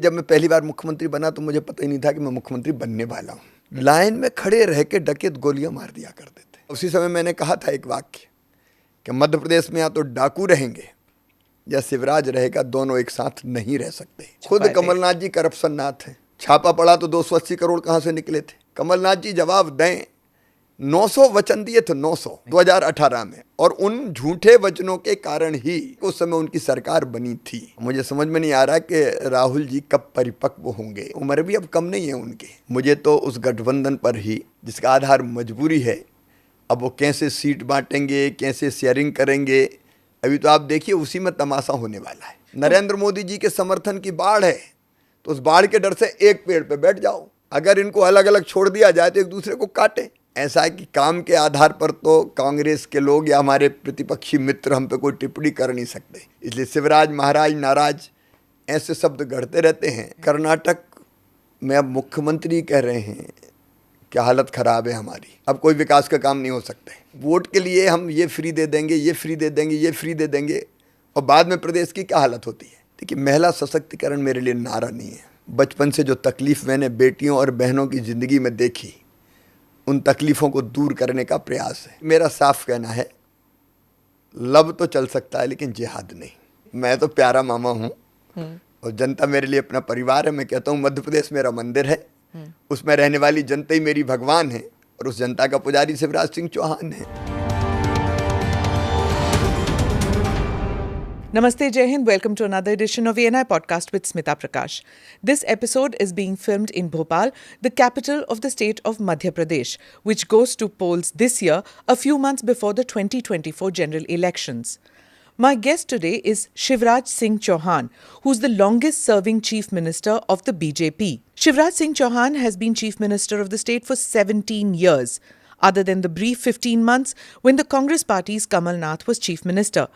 जब मैं पहली बार मुख्यमंत्री बना तो मुझे पता ही नहीं था कि मैं मुख्यमंत्री बनने वाला हूँ। लाइन में खड़े रह के डकैत गोलियां मार दिया करते थे। उसी समय मैंने कहा था एक वाक्य कि मध्य प्रदेश में या तो डाकू रहेंगे या शिवराज रहेगा, दोनों एक साथ नहीं रह सकते। खुद कमलनाथ जी करप्शन नाथ हैं। छापा पड़ा तो 280 करोड़ कहाँ से निकले थे? कमलनाथ जी जवाब दें। 900 वचन दिए थे, 900 2018 में, और उन झूठे वचनों के कारण ही उस समय उनकी सरकार बनी थी। मुझे समझ में नहीं आ रहा कि राहुल जी कब परिपक्व होंगे। उम्र भी अब कम नहीं है उनकी। मुझे तो उस गठबंधन पर ही, जिसका आधार मजबूरी है, अब वो कैसे सीट बांटेंगे, कैसे शेयरिंग करेंगे, अभी तो आप देखिए उसी में तमाशा होने वाला है। नरेंद्र मोदी जी के समर्थन की बाढ़ है, तो उस बाढ़ के डर से एक पेड़ पे बैठ जाओ। अगर इनको अलग अलग छोड़ दिया जाए तो एक दूसरे को काटे। ऐसा है कि काम के आधार पर तो कांग्रेस के लोग या हमारे प्रतिपक्षी मित्र हम पे कोई टिप्पणी कर नहीं सकते, इसलिए शिवराज महाराज नाराज, ऐसे शब्द गढ़ते रहते हैं। कर्नाटक में अब मुख्यमंत्री कह रहे हैं कि हालत खराब है हमारी, अब कोई विकास का काम नहीं हो सकता है। वोट के लिए हम ये फ्री दे देंगे, ये फ्री दे देंगे, ये फ्री दे देंगे, और बाद में प्रदेश की क्या हालत होती है। देखिए, महिला सशक्तिकरण मेरे लिए नारा नहीं है। बचपन से जो तकलीफ मैंने बेटियों और बहनों की ज़िंदगी में देखी, उन तकलीफ़ों को दूर करने का प्रयास है। मेरा साफ कहना है, लब तो चल सकता है लेकिन जिहाद नहीं। मैं तो प्यारा मामा हूँ और जनता मेरे लिए अपना परिवार है। मैं कहता हूँ मध्य प्रदेश मेरा मंदिर है, उसमें रहने वाली जनता ही मेरी भगवान है, और उस जनता का पुजारी शिवराज सिंह चौहान है। Namaste, Jai Hind. Welcome to another edition of ANI Podcast with Smita Prakash. This episode is being filmed in Bhopal, the capital of the state of Madhya Pradesh, which goes to polls this year, a few months before the 2024 general elections. My guest today is Shivraj Singh Chauhan, who's the longest serving Chief Minister of the BJP. Shivraj Singh Chauhan has been Chief Minister of the state for 17 years, other than the brief 15 months when the Congress party's Kamal Nath was Chief Minister.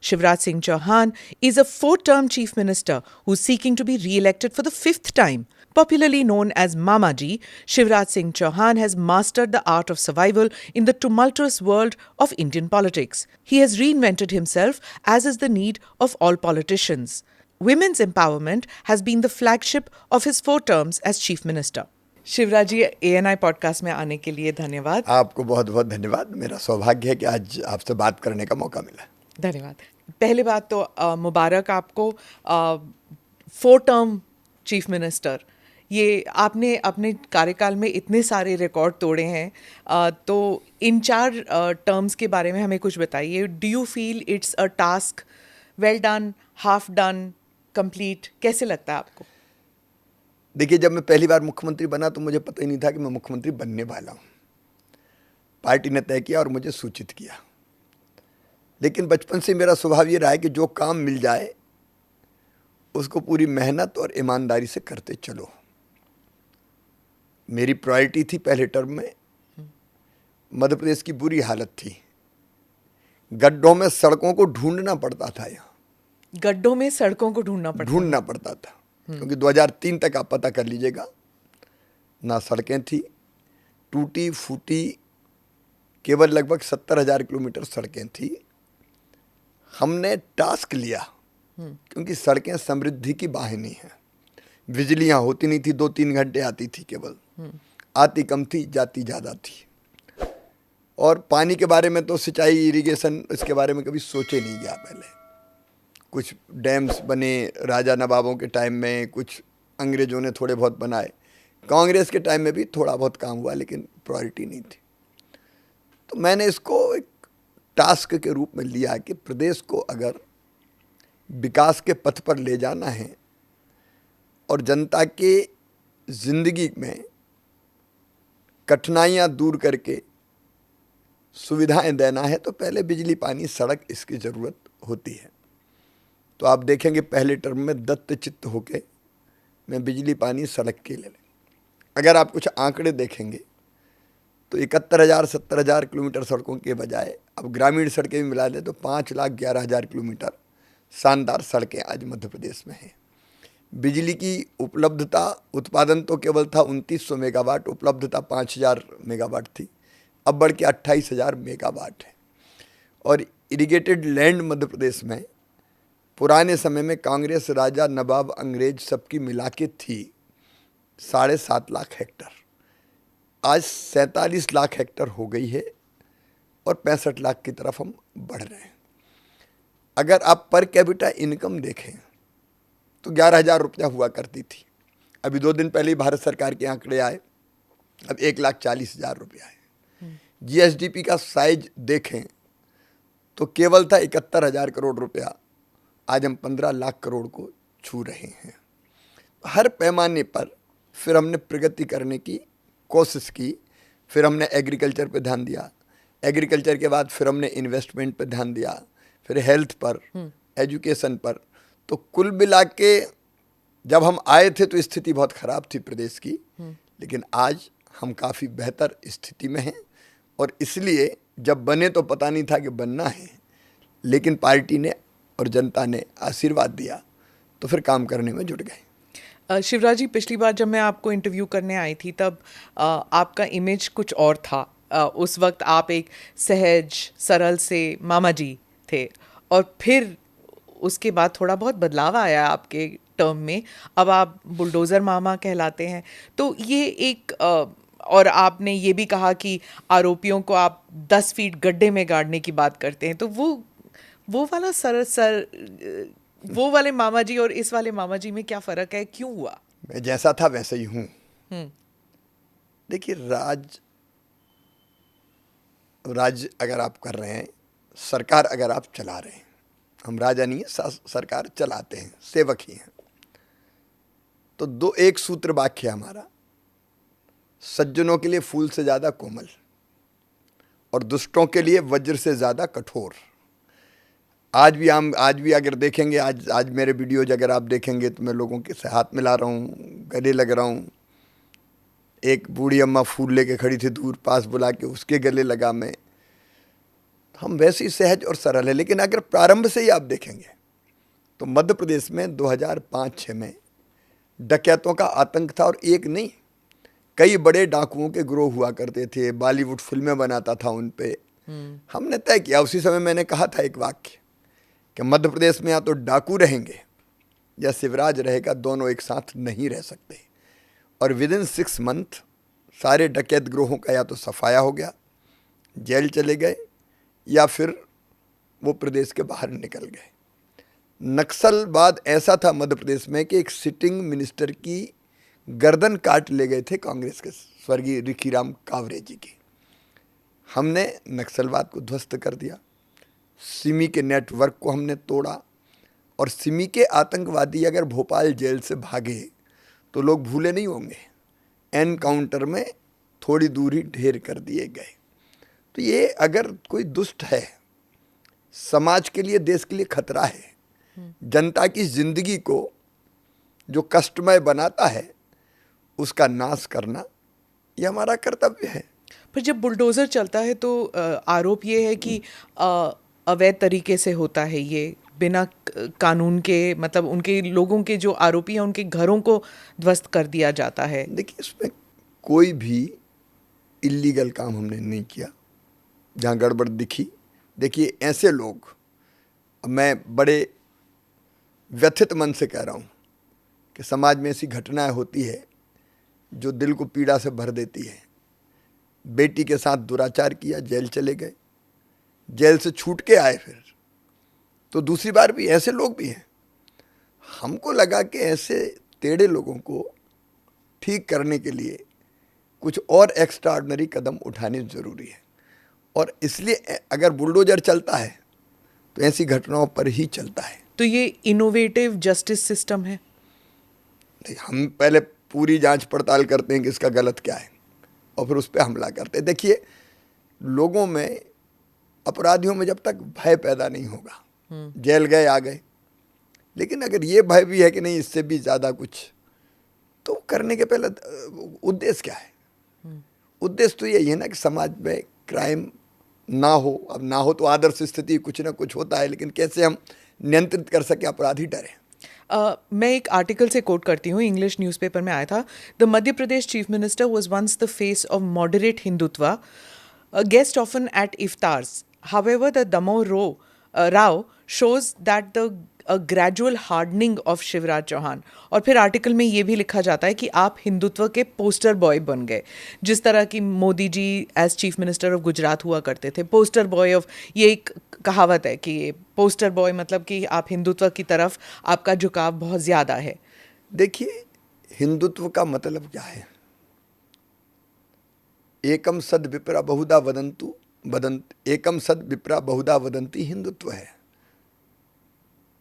Shivraj Singh Chauhan is a four-term Chief Minister who's seeking to be re-elected for the fifth time. Popularly known as Mama Ji, Shivraj Singh Chauhan has mastered the art of survival in the tumultuous world of Indian politics. He has reinvented himself, as is the need of all politicians. Women's empowerment has been the flagship of his 4 terms as Chief Minister. Shivraj ji, ANI podcast में आने के लिए धन्यवाद। आपको बहुत बहुत धन्यवाद। मेरा सौभाग्य है कि आज आपसे बात करने का मौका मिला। धन्यवाद। पहले बात तो मुबारक आपको 4 टर्म चीफ मिनिस्टर। ये आपने अपने कार्यकाल में इतने सारे रिकॉर्ड तोड़े हैं, तो इन 4 टर्म्स के बारे में हमें कुछ बताइए। Do you feel it's a task well done, half done, complete? कैसे लगता है आपको? देखिए, जब मैं पहली बार मुख्यमंत्री बना तो मुझे पता ही नहीं था कि मैं मुख्यमंत्री बनने वाला हूँ। पार्टी ने तय किया और मुझे सूचित किया, लेकिन बचपन से मेरा स्वभाव ये रहा है कि जो काम मिल जाए उसको पूरी मेहनत और ईमानदारी से करते चलो। मेरी प्रायोरिटी थी पहले टर्म में, मध्य प्रदेश की बुरी हालत थी, गड्ढों में सड़कों को ढूंढना पड़ता था। यहाँ गड्ढों में सड़कों को ढूंढना पड़ता था, क्योंकि 2003 तक आप पता कर लीजिएगा, ना सड़कें थी, टूटी फूटी केवल लगभग 70,000 किलोमीटर सड़कें थी। हमने टास्क लिया, क्योंकि सड़कें समृद्धि की वाहिनी हैं। बिजलियाँ होती नहीं थी, 2-3 घंटे आती थी केवल, आती कम थी, जाती ज़्यादा थी। और पानी के बारे में तो सिंचाई, इरिगेशन, इसके बारे में कभी सोचे नहीं गया पहले। कुछ डैम्स बने राजा नवाबों के टाइम में, कुछ अंग्रेज़ों ने थोड़े बहुत बनाए, कांग्रेस के टाइम में भी थोड़ा बहुत काम हुआ, लेकिन प्रायोरिटी नहीं थी। तो मैंने इसको एक टास्क के रूप में लिया कि प्रदेश को अगर विकास के पथ पर ले जाना है और जनता के ज़िंदगी में कठिनाइयाँ दूर करके सुविधाएं देना है, तो पहले बिजली, पानी, सड़क, इसकी ज़रूरत होती है। तो आप देखेंगे पहले टर्म में दत्तचित्त होके मैं बिजली, पानी, सड़क के ले लें। अगर आप कुछ आंकड़े देखेंगे तो 71,000 70,000 किलोमीटर सड़कों के बजाय अब ग्रामीण सड़कें भी मिला दें तो 5,11,000 किलोमीटर शानदार सड़कें आज मध्य प्रदेश में हैं। बिजली की उपलब्धता, उत्पादन तो केवल था 2900 मेगावाट, उपलब्धता 5,000 मेगावाट थी, अब बढ़ के 28,000 मेगावाट है। और इरिगेटेड लैंड मध्य प्रदेश में पुराने समय में कांग्रेस राजा नवाब अंग्रेज सबकी मिला के थी 7.5 लाख हेक्टर, आज 47 लाख हेक्टर हो गई है और 65 लाख की तरफ हम बढ़ रहे हैं। अगर आप पर कैपिटा इनकम देखें तो 11,000 रुपया हुआ करती थी, अभी 2 दिन पहले ही भारत सरकार के आंकड़े आए, अब 1,40,000 रुपया है। जीएसडीपी का साइज देखें तो केवल था 71,000 करोड़ रुपया, आज हम 15 लाख करोड़ को छू रहे हैं। हर पैमाने पर फिर हमने प्रगति करने की कोशिश की, फिर हमने एग्रीकल्चर पे ध्यान दिया, एग्रीकल्चर के बाद फिर हमने इन्वेस्टमेंट पे ध्यान दिया, फिर हेल्थ पर, एजुकेशन पर। तो कुल मिला के जब हम आए थे तो स्थिति बहुत खराब थी प्रदेश की, लेकिन आज हम काफ़ी बेहतर स्थिति में हैं। और इसलिए जब बने तो पता नहीं था कि बनना है, लेकिन पार्टी ने और जनता ने आशीर्वाद दिया तो फिर काम करने में जुट गए। शिवराज जी, पिछली बार जब मैं आपको इंटरव्यू करने आई थी तब आपका इमेज कुछ और था। उस वक्त आप एक सहज सरल से मामा जी थे और फिर उसके बाद थोड़ा बहुत बदलाव आया आपके टर्म में, अब आप बुलडोज़र मामा कहलाते हैं। तो ये एक और आपने ये भी कहा कि आरोपियों को आप 10 फीट गड्ढे में गाड़ने की बात करते हैं। तो वो वाला वो वाले मामा जी और इस वाले मामा जी में क्या फ़र्क है, क्यों हुआ? मैं जैसा था वैसे ही हूँ। देखिए, राज अगर आप कर रहे हैं, सरकार अगर आप चला रहे हैं, हम राजा नहीं है, सरकार चलाते हैं, सेवक ही हैं, तो एक सूत्र वाक्य है हमारा, सज्जनों के लिए फूल से ज़्यादा कोमल और दुष्टों के लिए वज्र से ज़्यादा कठोर। आज भी अगर देखेंगे, आज मेरे वीडियोज अगर आप देखेंगे तो मैं लोगों के से हाथ मिला रहा हूँ, गले लग रहा हूँ। एक बूढ़ी अम्मा फूल लेके खड़ी थी दूर, पास बुला के उसके गले लगा मैं। हम वैसे ही सहज और सरल है। लेकिन अगर प्रारंभ से ही आप देखेंगे तो मध्य प्रदेश में 2005-06 में डकैतों का आतंक था, और एक नहीं, कई बड़े डाकुओं के गिरोह हुआ करते थे, बॉलीवुड फिल्में बनाता था उन पे। हमने तय किया, उसी समय मैंने कहा था एक वाक्य कि मध्य प्रदेश में या तो डाकू रहेंगे या शिवराज रहेगा, दोनों एक साथ नहीं रह सकते। और विदिन 6 मंथ सारे डकैत गिरोहों का या तो सफाया हो गया, जेल चले गए, या फिर वो प्रदेश के बाहर निकल गए। नक्सलवाद ऐसा था मध्य प्रदेश में कि एक सिटिंग मिनिस्टर की गर्दन काट ले गए थे कांग्रेस के स्वर्गीय रिखीराम कावरे जी की। हमने नक्सलवाद को ध्वस्त कर दिया, सिमी के नेटवर्क को हमने तोड़ा, और सिमी के आतंकवादी अगर भोपाल जेल से भागे तो लोग भूले नहीं होंगे, एनकाउंटर में थोड़ी दूरी ढेर कर दिए गए। तो ये अगर कोई दुष्ट है, समाज के लिए, देश के लिए खतरा है, जनता की जिंदगी को जो कष्टमय बनाता है, उसका नाश करना ये हमारा कर्तव्य है। पर जब बुलडोज़र चलता है तो आरोप ये है कि अवैध तरीके से होता है, ये बिना कानून के, मतलब उनके लोगों के जो आरोपी हैं उनके घरों को ध्वस्त कर दिया जाता है। देखिए, इसमें कोई भी इल्लीगल काम हमने नहीं किया। जहाँ गड़बड़ दिखी, देखिए ऐसे लोग, मैं बड़े व्यथित मन से कह रहा हूँ कि समाज में ऐसी घटनाएं होती है जो दिल को पीड़ा से भर देती है। बेटी के साथ दुराचार किया, जेल चले गए, जेल से छूट के आए, फिर तो दूसरी बार भी ऐसे लोग भी हैं। हमको लगा कि ऐसे टेढ़े लोगों को ठीक करने के लिए कुछ और एक्स्ट्राऑर्डिनरी कदम उठाने ज़रूरी है, और इसलिए अगर बुलडोजर चलता है तो ऐसी घटनाओं पर ही चलता है। तो ये इनोवेटिव जस्टिस सिस्टम है। हम पहले पूरी जांच पड़ताल करते हैं कि इसका गलत क्या है, और फिर उस पर हमला करते हैं। देखिए, लोगों में, अपराधियों में जब तक भय पैदा नहीं होगा, जेल गए आ गए, लेकिन अगर ये भय भी है कि नहीं इससे भी ज़्यादा कुछ, तो करने के पहले उद्देश्य क्या है? उद्देश्य तो यही है ना कि समाज में क्राइम ना हो। अब ना हो तो आदर्श स्थिति कुछ ना कुछ होता है, लेकिन कैसे हम नियंत्रित कर सके, अपराधी डरे। मैं एक आर्टिकल से कोट करती हूँ, इंग्लिश न्यूज़पेपर में आया था। The Madhya Pradesh chief minister was once the face of moderate Hindutva, guest often at iftars. However, the Damoh Rao shows that the a gradual hardening of Shivraj Chauhan, और फिर आर्टिकल में ये भी लिखा जाता है कि आप हिंदुत्व के पोस्टर बॉय बन गए, जिस तरह की Modi ji as chief minister of Gujarat हुआ करते थे। पोस्टर बॉय ऑफ, ये एक कहावत है कि पोस्टर बॉय मतलब कि आप हिंदुत्व की तरफ आपका झुकाव बहुत ज़्यादा है। देखिए, हिंदुत्व का मतलब क्या है? एकम सद विप्रा बहुधा वदंतु एकम सद विप्रा बहुधा वदंती हिंदुत्व है।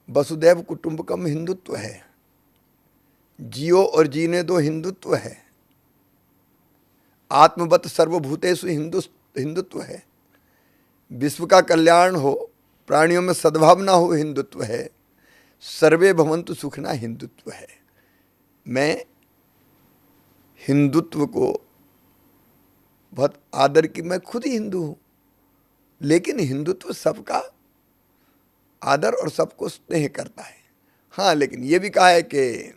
वसुदैव कुटुंबकम हिंदुत्व है। जियो और जीने दो हिंदुत्व है। आत्मवत सर्वभूतेषु हिंदुत्व है। विश्व का कल्याण हो, प्राणियों में सद्भावना हो, हिंदुत्व है। सर्वे भवन्तु सुखिनः हिंदुत्व है। मैं हिंदुत्व को बहुत आदर की, मैं खुद ही हिंदू हूँ, लेकिन हिंदुत्व सबका आदर और सबको स्नेह करता है। हाँ, लेकिन ये भी कहा है कि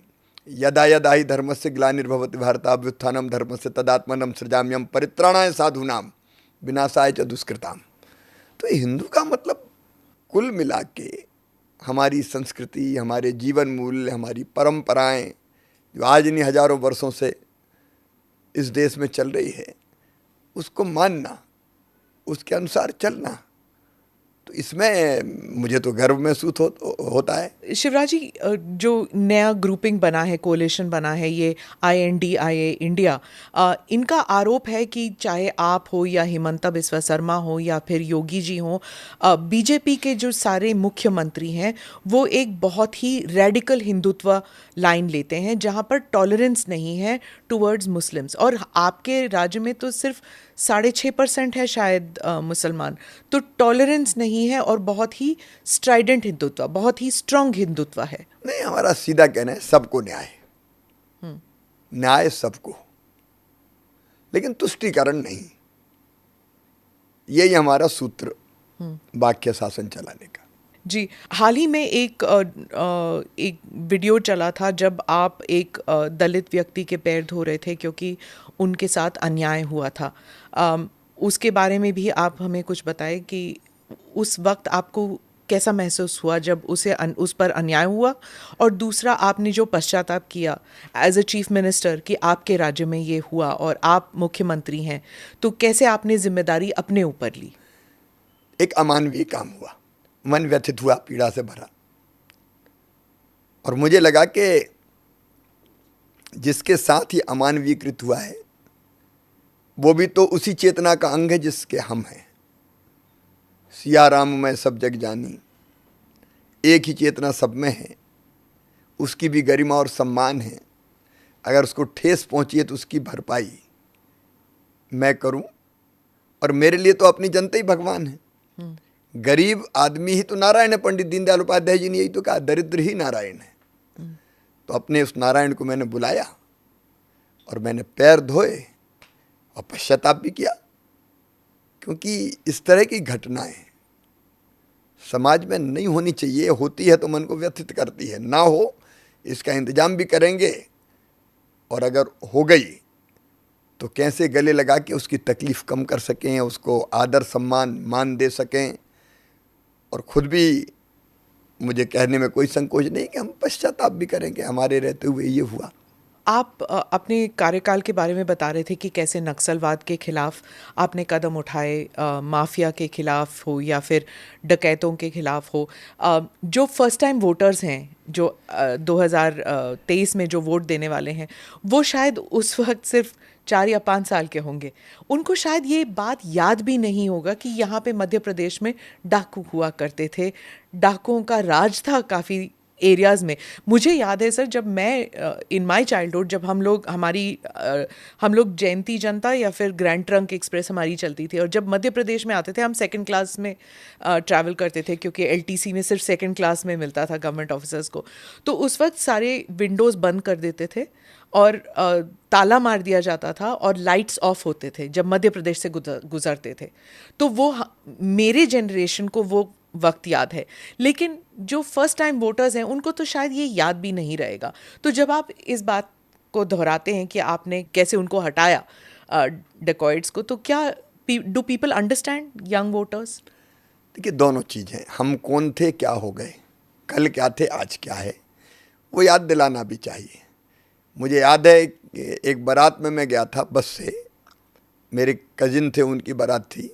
यदा यदा ही धर्मस्य ग्लानिर्भवति भारत अभ्युत्थानम धर्मस्य तदात्मनम सृजाम्यहम् परित्राणाय साधूनाम विनाशाय च दुष्कृताम। तो हिंदू का मतलब कुल मिला के हमारी संस्कृति, हमारे जीवन मूल्य, हमारी परंपराएं जो आज इन्हीं हजारों वर्षों से इस देश में चल रही है, उसको मानना, उसके अनुसार चलना, तो इसमें मुझे तो गर्व महसूस होता है। शिवराज जी, जो नया ग्रुपिंग बना है, कोलिशन बना है, ये INDIA इंडिया, इनका आरोप है कि चाहे आप हो या हिमंता बिस्वा शर्मा हो या फिर योगी जी हो, बीजेपी के जो सारे मुख्यमंत्री हैं वो एक बहुत ही रेडिकल हिंदुत्व लाइन लेते हैं जहाँ पर टॉलरेंस नहीं है टुवर्ड्स मुस्लिम्स, और आपके राज्य में तो सिर्फ 6.5% है शायद मुसलमान, तो टॉलरेंस नहीं है और बहुत ही स्ट्राइडेंट हिंदुत्व, बहुत ही स्ट्रांग हिंदुत्व है। नहीं, हमारा सीधा कहना है सबको न्याय, न्याय सबको, लेकिन तुष्टीकरण नहीं। यही हमारा सूत्र वाक्य शासन चलाने का। जी, हाल ही में एक वीडियो चला था जब आप एक दलित व्यक्ति के पैर धो रहे थे क्योंकि उनके साथ अन्याय हुआ था। उसके बारे में भी आप हमें कुछ बताएं कि उस वक्त आपको कैसा महसूस हुआ जब उस पर अन्याय हुआ, और दूसरा आपने जो पश्चाताप किया एज अ चीफ मिनिस्टर कि आपके राज्य में ये हुआ और आप मुख्यमंत्री हैं, तो कैसे आपने जिम्मेदारी अपने ऊपर ली? एक अमानवीय काम हुआ, मन व्यथित हुआ, पीड़ा से भरा, और मुझे लगा कि जिसके साथ ही अमानवीयकृत हुआ है वो भी तो उसी चेतना का अंग है जिसके हम हैं। सिया राम मैं सब जग जानी, एक ही चेतना सब में है, उसकी भी गरिमा और सम्मान है। अगर उसको ठेस पहुंची है तो उसकी भरपाई मैं करूं, और मेरे लिए तो अपनी जनता ही भगवान है। गरीब आदमी ही तो नारायण है। पंडित दीनदयाल उपाध्याय जी ने यही तो कहा, दरिद्र ही नारायण है। तो अपने उस नारायण को मैंने बुलाया और मैंने पैर धोए और पश्चाताप भी किया, क्योंकि इस तरह की घटनाएं समाज में नहीं होनी चाहिए। होती है तो मन को व्यथित करती है, ना हो इसका इंतजाम भी करेंगे, और अगर हो गई तो कैसे गले लगा के उसकी तकलीफ कम कर सकें, उसको आदर सम्मान मान दे सकें। और खुद भी मुझे कहने में कोई संकोच नहीं कि हम पश्चाताप भी करेंगे, हमारे रहते हुए ये हुआ। आप अपने कार्यकाल के बारे में बता रहे थे कि कैसे नक्सलवाद के खिलाफ आपने कदम उठाए, माफिया के खिलाफ हो या फिर डकैतों के खिलाफ हो। जो फर्स्ट टाइम वोटर्स हैं, जो 2023 में जो वोट देने वाले हैं, वो शायद उस वक्त सिर्फ 4 या 5 साल के होंगे। उनको शायद ये बात याद भी नहीं होगा कि यहाँ पे मध्य प्रदेश में डाकू हुआ करते थे, डाकुओं का राज था काफ़ी एरियाज़ में। मुझे याद है सर, जब मैं इन माय चाइल्डहुड, जब हम लोग जयंती जनता या फिर ग्रैंड ट्रंक एक्सप्रेस हमारी चलती थी, और जब मध्य प्रदेश में आते थे हम सेकंड क्लास में ट्रैवल करते थे, क्योंकि LTC में सिर्फ सेकंड क्लास में मिलता था गवर्नमेंट ऑफिसर्स को। तो उस वक्त सारे विंडोज़ बंद कर देते थे और ताला मार दिया जाता था और लाइट्स ऑफ होते थे जब मध्य प्रदेश से गुजरते थे। तो वो मेरे जनरेशन को वो वक्त याद है, लेकिन जो फर्स्ट टाइम वोटर्स हैं उनको तो शायद ये याद भी नहीं रहेगा। तो जब आप इस बात को दोहराते हैं कि आपने कैसे उनको हटाया डेकॉइड्स को, तो क्या do people understand, young voters? देखिए, दोनों चीज़ हैं। हम कौन थे, क्या हो गए, कल क्या थे आज क्या है, वो याद दिलाना भी चाहिए। मुझे याद है कि एक बारात में मैं गया था बस से, मेरे कजिन थे, उनकी बारात थी।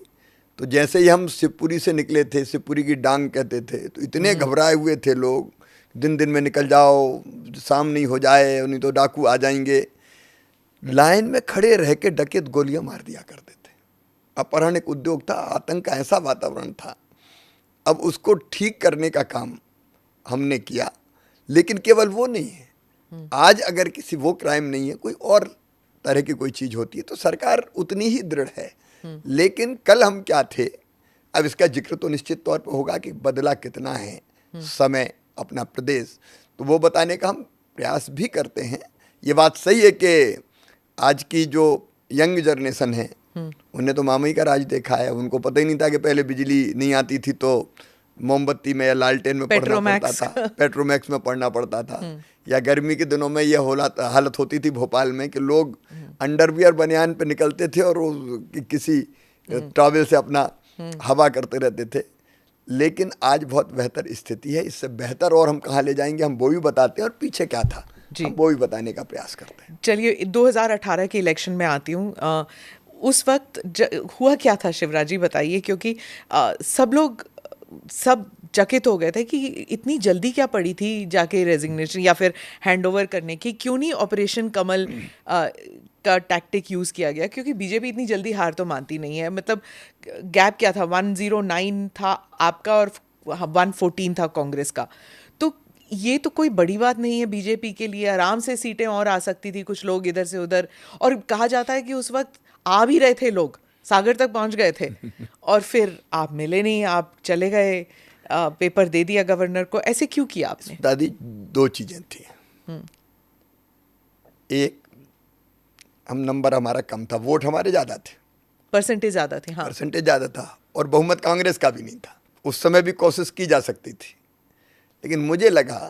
तो जैसे ही हम शिवपुरी से निकले थे, शिवपुरी की डांग कहते थे, तो इतने घबराए हुए थे लोग, दिन दिन में निकल जाओ, शाम नहीं हो जाए, नहीं तो डाकू आ जाएंगे। लाइन में खड़े रह के डकैत गोलियां मार दिया करते थे। अपहरण एक उद्योग था, आतंक का ऐसा वातावरण था। अब उसको ठीक करने का काम हमने किया, लेकिन केवल वो नहीं है। आज अगर किसी वो क्राइम नहीं है, कोई और तरह की कोई चीज़ होती है तो सरकार उतनी ही दृढ़ है। लेकिन कल हम क्या थे, अब इसका जिक्र तो निश्चित तौर पर होगा कि बदला कितना है समय, अपना प्रदेश, तो वो बताने का हम प्रयास भी करते हैं। ये बात सही है कि आज की जो यंग जनरेशन है उन्हें तो मामई का राज देखा है। उनको पता ही नहीं था कि पहले बिजली नहीं आती थी तो मोमबत्ती में या लालटेन में पढ़ना पड़ता था, पेट्रोमैक्स में पढ़ना पड़ता था। या गर्मी के दिनों में यह हालत होती थी भोपाल में कि लोग अंडरवियर बनियान पे निकलते थे और वो किसी टॉवेल से अपना हवा करते रहते थे। लेकिन आज बहुत बेहतर स्थिति है। इससे बेहतर और हम कहाँ ले जाएंगे, हम वो भी बताते हैं, और पीछे क्या था हम वो भी बताने का प्रयास करते हैं। चलिए 2018 के इलेक्शन में आती हूँ। उस वक्त हुआ क्या था शिवराज जी, बताइए, क्योंकि सब चकित हो गए थे कि इतनी जल्दी क्या पड़ी थी जाके रेजिग्नेशन या फिर हैंडओवर करने की, क्यों नहीं ऑपरेशन कमल का टैक्टिक यूज़ किया गया, क्योंकि बीजेपी इतनी जल्दी हार तो मानती नहीं है। मतलब गैप क्या था, 109 था आपका और 114 था कांग्रेस का। तो ये तो कोई बड़ी बात नहीं है बीजेपी के लिए, आराम से सीटें और आ सकती थी, कुछ लोग इधर से उधर। और कहा जाता है कि उस वक्त आ भी रहे थे लोग, सागर तक पहुंच गए थे और फिर आप मिले नहीं, आप चले गए, पेपर दे दिया गवर्नर को। ऐसे क्यों किया आपने? दादी, दो चीजें थी। एक, हम नंबर हमारा कम था, वोट हमारे ज्यादा थे, परसेंटेज ज्यादा थे। हाँ, परसेंटेज ज्यादा था, और बहुमत कांग्रेस का भी नहीं था। उस समय भी कोशिश की जा सकती थी, लेकिन मुझे लगा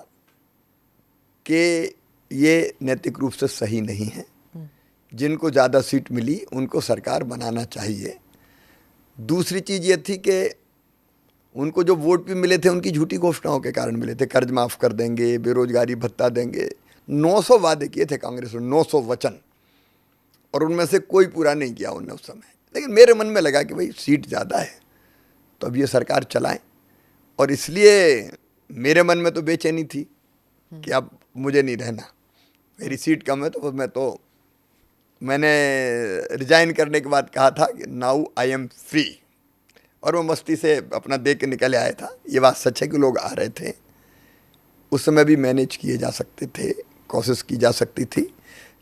कि ये नैतिक रूप से सही नहीं है। जिनको ज़्यादा सीट मिली उनको सरकार बनाना चाहिए। दूसरी चीज़ ये थी कि उनको जो वोट भी मिले थे उनकी झूठी घोषणाओं के कारण मिले थे। कर्ज माफ़ कर देंगे, बेरोजगारी भत्ता देंगे, 900 वादे किए थे कांग्रेस ने, 900 वचन, और उनमें से कोई पूरा नहीं किया उन्होंने उस समय। लेकिन मेरे मन में लगा कि भाई सीट ज़्यादा है तो अब ये सरकार चलाएं, और इसलिए मेरे मन में तो बेचैनी थी कि अब मुझे नहीं रहना, मेरी सीट कम है। तो मैंने रिजाइन करने के बाद कहा था कि नाउ आई एम फ्री, और मैं मस्ती से अपना दे के निकल आया था। ये बात सच है कि लोग आ रहे थे, उस समय भी मैनेज किए जा सकते थे, कोशिश की जा सकती थी,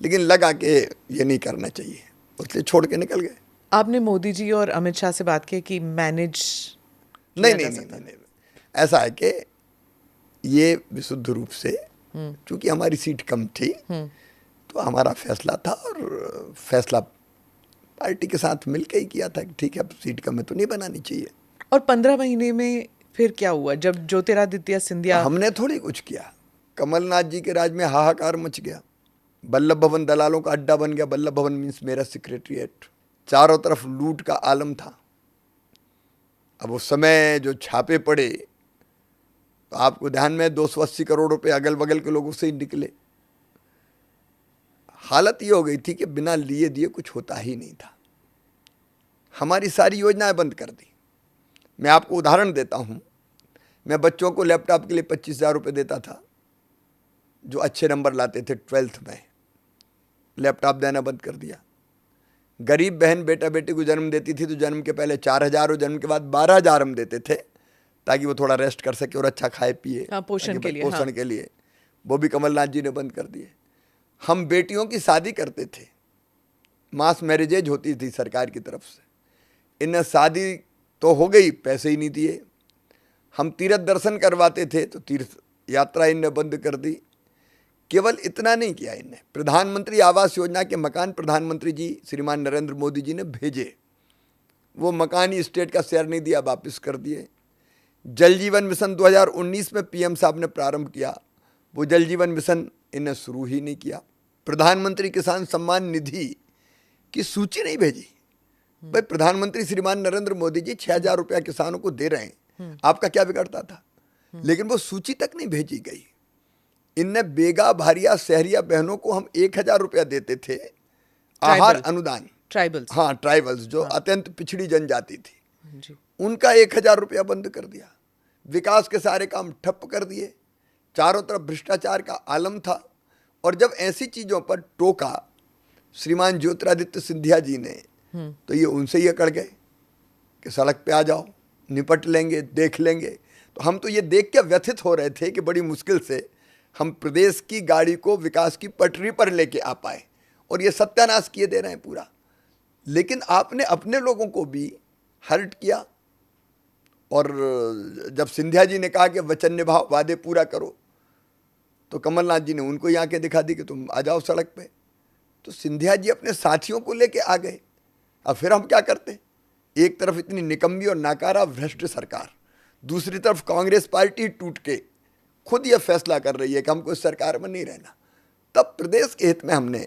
लेकिन लगा कि ये नहीं करना चाहिए, इसलिए छोड़ के निकल गए। आपने मोदी जी और अमित शाह से बात की कि मैनेज नहीं, ऐसा है कि ये विशुद्ध रूप से, चूंकि हमारी सीट कम थी तो हमारा फैसला था, और फैसला पार्टी के साथ मिलकर ही किया था कि ठीक है, अब सीट कम है तो नहीं बनानी चाहिए। और 15 महीने में फिर क्या हुआ जब ज्योतिरादित्य सिंधिया? हमने थोड़ी कुछ किया, कमलनाथ जी के राज में हाहाकार मच गया। वल्लभ भवन दलालों का अड्डा बन गया। वल्लभ भवन मीन्स मेरा सेक्रेटरीट, चारों तरफ लूट का आलम था। अब उस समय जो छापे पड़े तो आपको ध्यान में 280 करोड़ रुपए अगल बगल के लोगों से ही निकले। हालत ये हो गई थी कि बिना लिए दिए कुछ होता ही नहीं था। हमारी सारी योजनाएं बंद कर दी। मैं आपको उदाहरण देता हूं, मैं बच्चों को लैपटॉप के लिए 25,000 रुपये देता था, जो अच्छे नंबर लाते थे 12th में, लैपटॉप देना बंद कर दिया। गरीब बहन बेटा बेटी को जन्म देती थी तो जन्म के पहले 4,000 और जन्म के बाद 12,000 हम देते थे, ताकि वो थोड़ा रेस्ट कर सके और अच्छा खाए पिए, पोषण के लिए। वो भी कमलनाथ जी ने बंद कर दिए। हम बेटियों की शादी करते थे, मास मैरिजेज होती थी सरकार की तरफ से, इन्हें शादी तो हो गई, पैसे ही नहीं दिए। हम तीर्थ दर्शन करवाते थे तो तीर्थ यात्रा इन्हें बंद कर दी। केवल इतना नहीं किया इन्हें, प्रधानमंत्री आवास योजना के मकान प्रधानमंत्री जी श्रीमान नरेंद्र मोदी जी ने भेजे, वो मकान ही स्टेट का शेयर नहीं दिया, वापस कर दिए। जल जीवन मिशन 2019 में पीएम साहब ने प्रारंभ किया, वो जल जीवन मिशन इन्हें शुरू ही नहीं किया। प्रधानमंत्री किसान सम्मान निधि की सूची नहीं भेजी। भाई प्रधानमंत्री श्रीमान नरेंद्र मोदी जी 6,000 रुपया किसानों को दे रहे हैं, आपका क्या बिगड़ता था? लेकिन वो सूची तक नहीं भेजी गई। इनने बेगा भारिया शहरिया बहनों को हम 1,000 रुपया देते थे आहार अनुदान, ट्राइबल्स, हाँ ट्राइबल्स, जो अत्यंत पिछड़ी जनजाति थी, जी, उनका 1,000 रुपया बंद कर दिया। विकास के सारे काम ठप कर दिए। चारों तरफ भ्रष्टाचार का आलम था। और जब ऐसी चीजों पर टोका श्रीमान ज्योतिरादित्य सिंधिया जी ने, तो ये उनसे ही अकड़ गए कि सड़क पे आ जाओ, निपट लेंगे, देख लेंगे। तो हम तो ये देख के व्यथित हो रहे थे कि बड़ी मुश्किल से हम प्रदेश की गाड़ी को विकास की पटरी पर लेके आ पाए, और ये सत्यानाश किए दे रहे हैं पूरा। लेकिन आपने अपने लोगों को भी हर्ट किया। और जब सिंधिया जी ने कहा कि वचन निभाओ, वादे पूरा करो, तो कमलनाथ जी ने उनको ही आंखें दिखा दी कि तुम आ जाओ सड़क पे। तो सिंधिया जी अपने साथियों को लेके आ गए। अब फिर हम क्या करते? एक तरफ इतनी निकम्मी और नाकारा भ्रष्ट सरकार, दूसरी तरफ कांग्रेस पार्टी टूट के खुद ये फैसला कर रही है कि हमको इस सरकार में नहीं रहना। तब प्रदेश के हित में हमने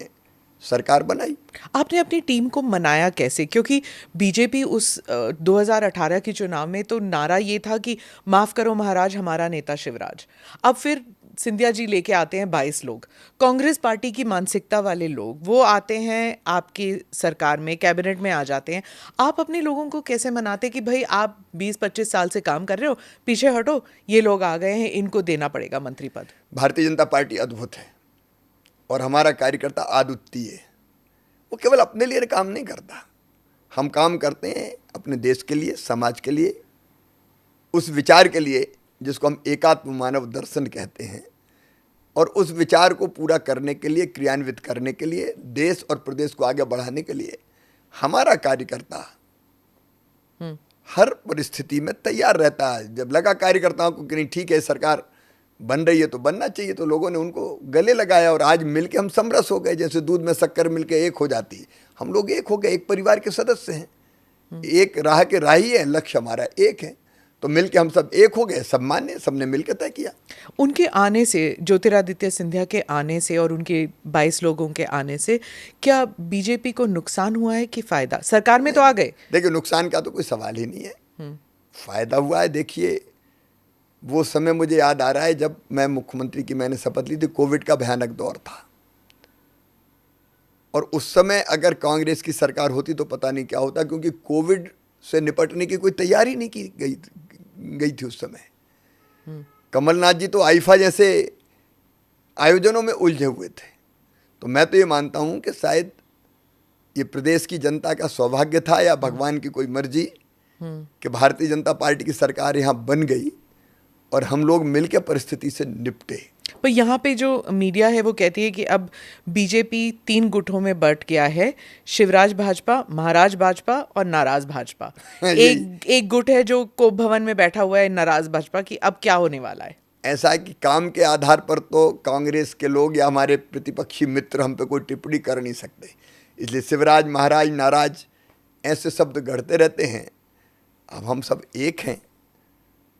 सरकार बनाई। आपने अपनी टीम को मनाया कैसे? क्योंकि बीजेपी उस 2018 के चुनाव में तो नारा ये था कि माफ करो महाराज, हमारा नेता शिवराज। अब फिर सिंधिया जी लेके आते हैं 22 लोग, कांग्रेस पार्टी की मानसिकता वाले लोग, वो आते हैं आपकी सरकार में, कैबिनेट में आ जाते हैं। आप अपने लोगों को कैसे मनाते कि भाई आप 20-25 साल से काम कर रहे हो, पीछे हटो, ये लोग आ गए हैं, इनको देना पड़ेगा मंत्री पद? भारतीय जनता पार्टी अद्भुत है और हमारा कार्यकर्ता अद्वितीय है। वो केवल अपने लिए काम नहीं करता, हम काम करते हैं अपने देश के लिए, समाज के लिए, उस विचार के लिए जिसको हम एकात्म मानव दर्शन कहते हैं। और उस विचार को पूरा करने के लिए, क्रियान्वित करने के लिए, देश और प्रदेश को आगे बढ़ाने के लिए हमारा कार्यकर्ता हर परिस्थिति में तैयार रहता है। जब लगा कार्यकर्ताओं को कि नहीं ठीक है, सरकार बन रही है तो बनना चाहिए, तो लोगों ने उनको गले लगाया और आज मिलके हम समरस हो गए। जैसे दूध में शक्कर मिलके एक हो जाती है, हम लोग एक हो गए, एक परिवार के सदस्य हैं, एक राह के राही है, लक्ष्य हमारा एक है, तो मिलके हम सब एक हो गए, सब माने, सबने मिलकर तय किया। उनके आने से, ज्योतिरादित्य सिंधिया के आने से और उनके 22 लोगों के आने से क्या बीजेपी को नुकसान हुआ है कि फायदा? सरकार में तो आ गए। देखिए, नुकसान का तो कोई सवाल ही नहीं है, फायदा हुआ है। देखिए, वो समय मुझे याद आ रहा है जब मैं मुख्यमंत्री की मैंने शपथ ली थी, कोविड का भयानक दौर था, और उस समय अगर कांग्रेस की सरकार होती तो पता नहीं क्या होता, क्योंकि कोविड से निपटने की कोई तैयारी नहीं की गई थी उस समय। कमलनाथ जी तो आईफा जैसे आयोजनों में उलझे हुए थे। तो मैं तो ये मानता हूं कि शायद ये प्रदेश की जनता का सौभाग्य था या भगवान की कोई मर्जी कि भारतीय जनता पार्टी की सरकार यहाँ बन गई और हम लोग मिलकर परिस्थिति से निपटे। पर यहाँ पे जो मीडिया है वो कहती है कि अब बीजेपी 3 गुटों में बंट गया है, शिवराज भाजपा, महाराज भाजपा और नाराज भाजपा। एक गुट है जो कोप भवन में बैठा हुआ है नाराज भाजपा की। अब क्या होने वाला है? ऐसा है कि काम के आधार पर तो कांग्रेस के लोग या हमारे प्रतिपक्षी मित्र हम पे कोई टिप्पणी कर नहीं सकते, इसलिए शिवराज, महाराज, नाराज ऐसे शब्द गढ़ते रहते हैं। अब हम सब एक हैं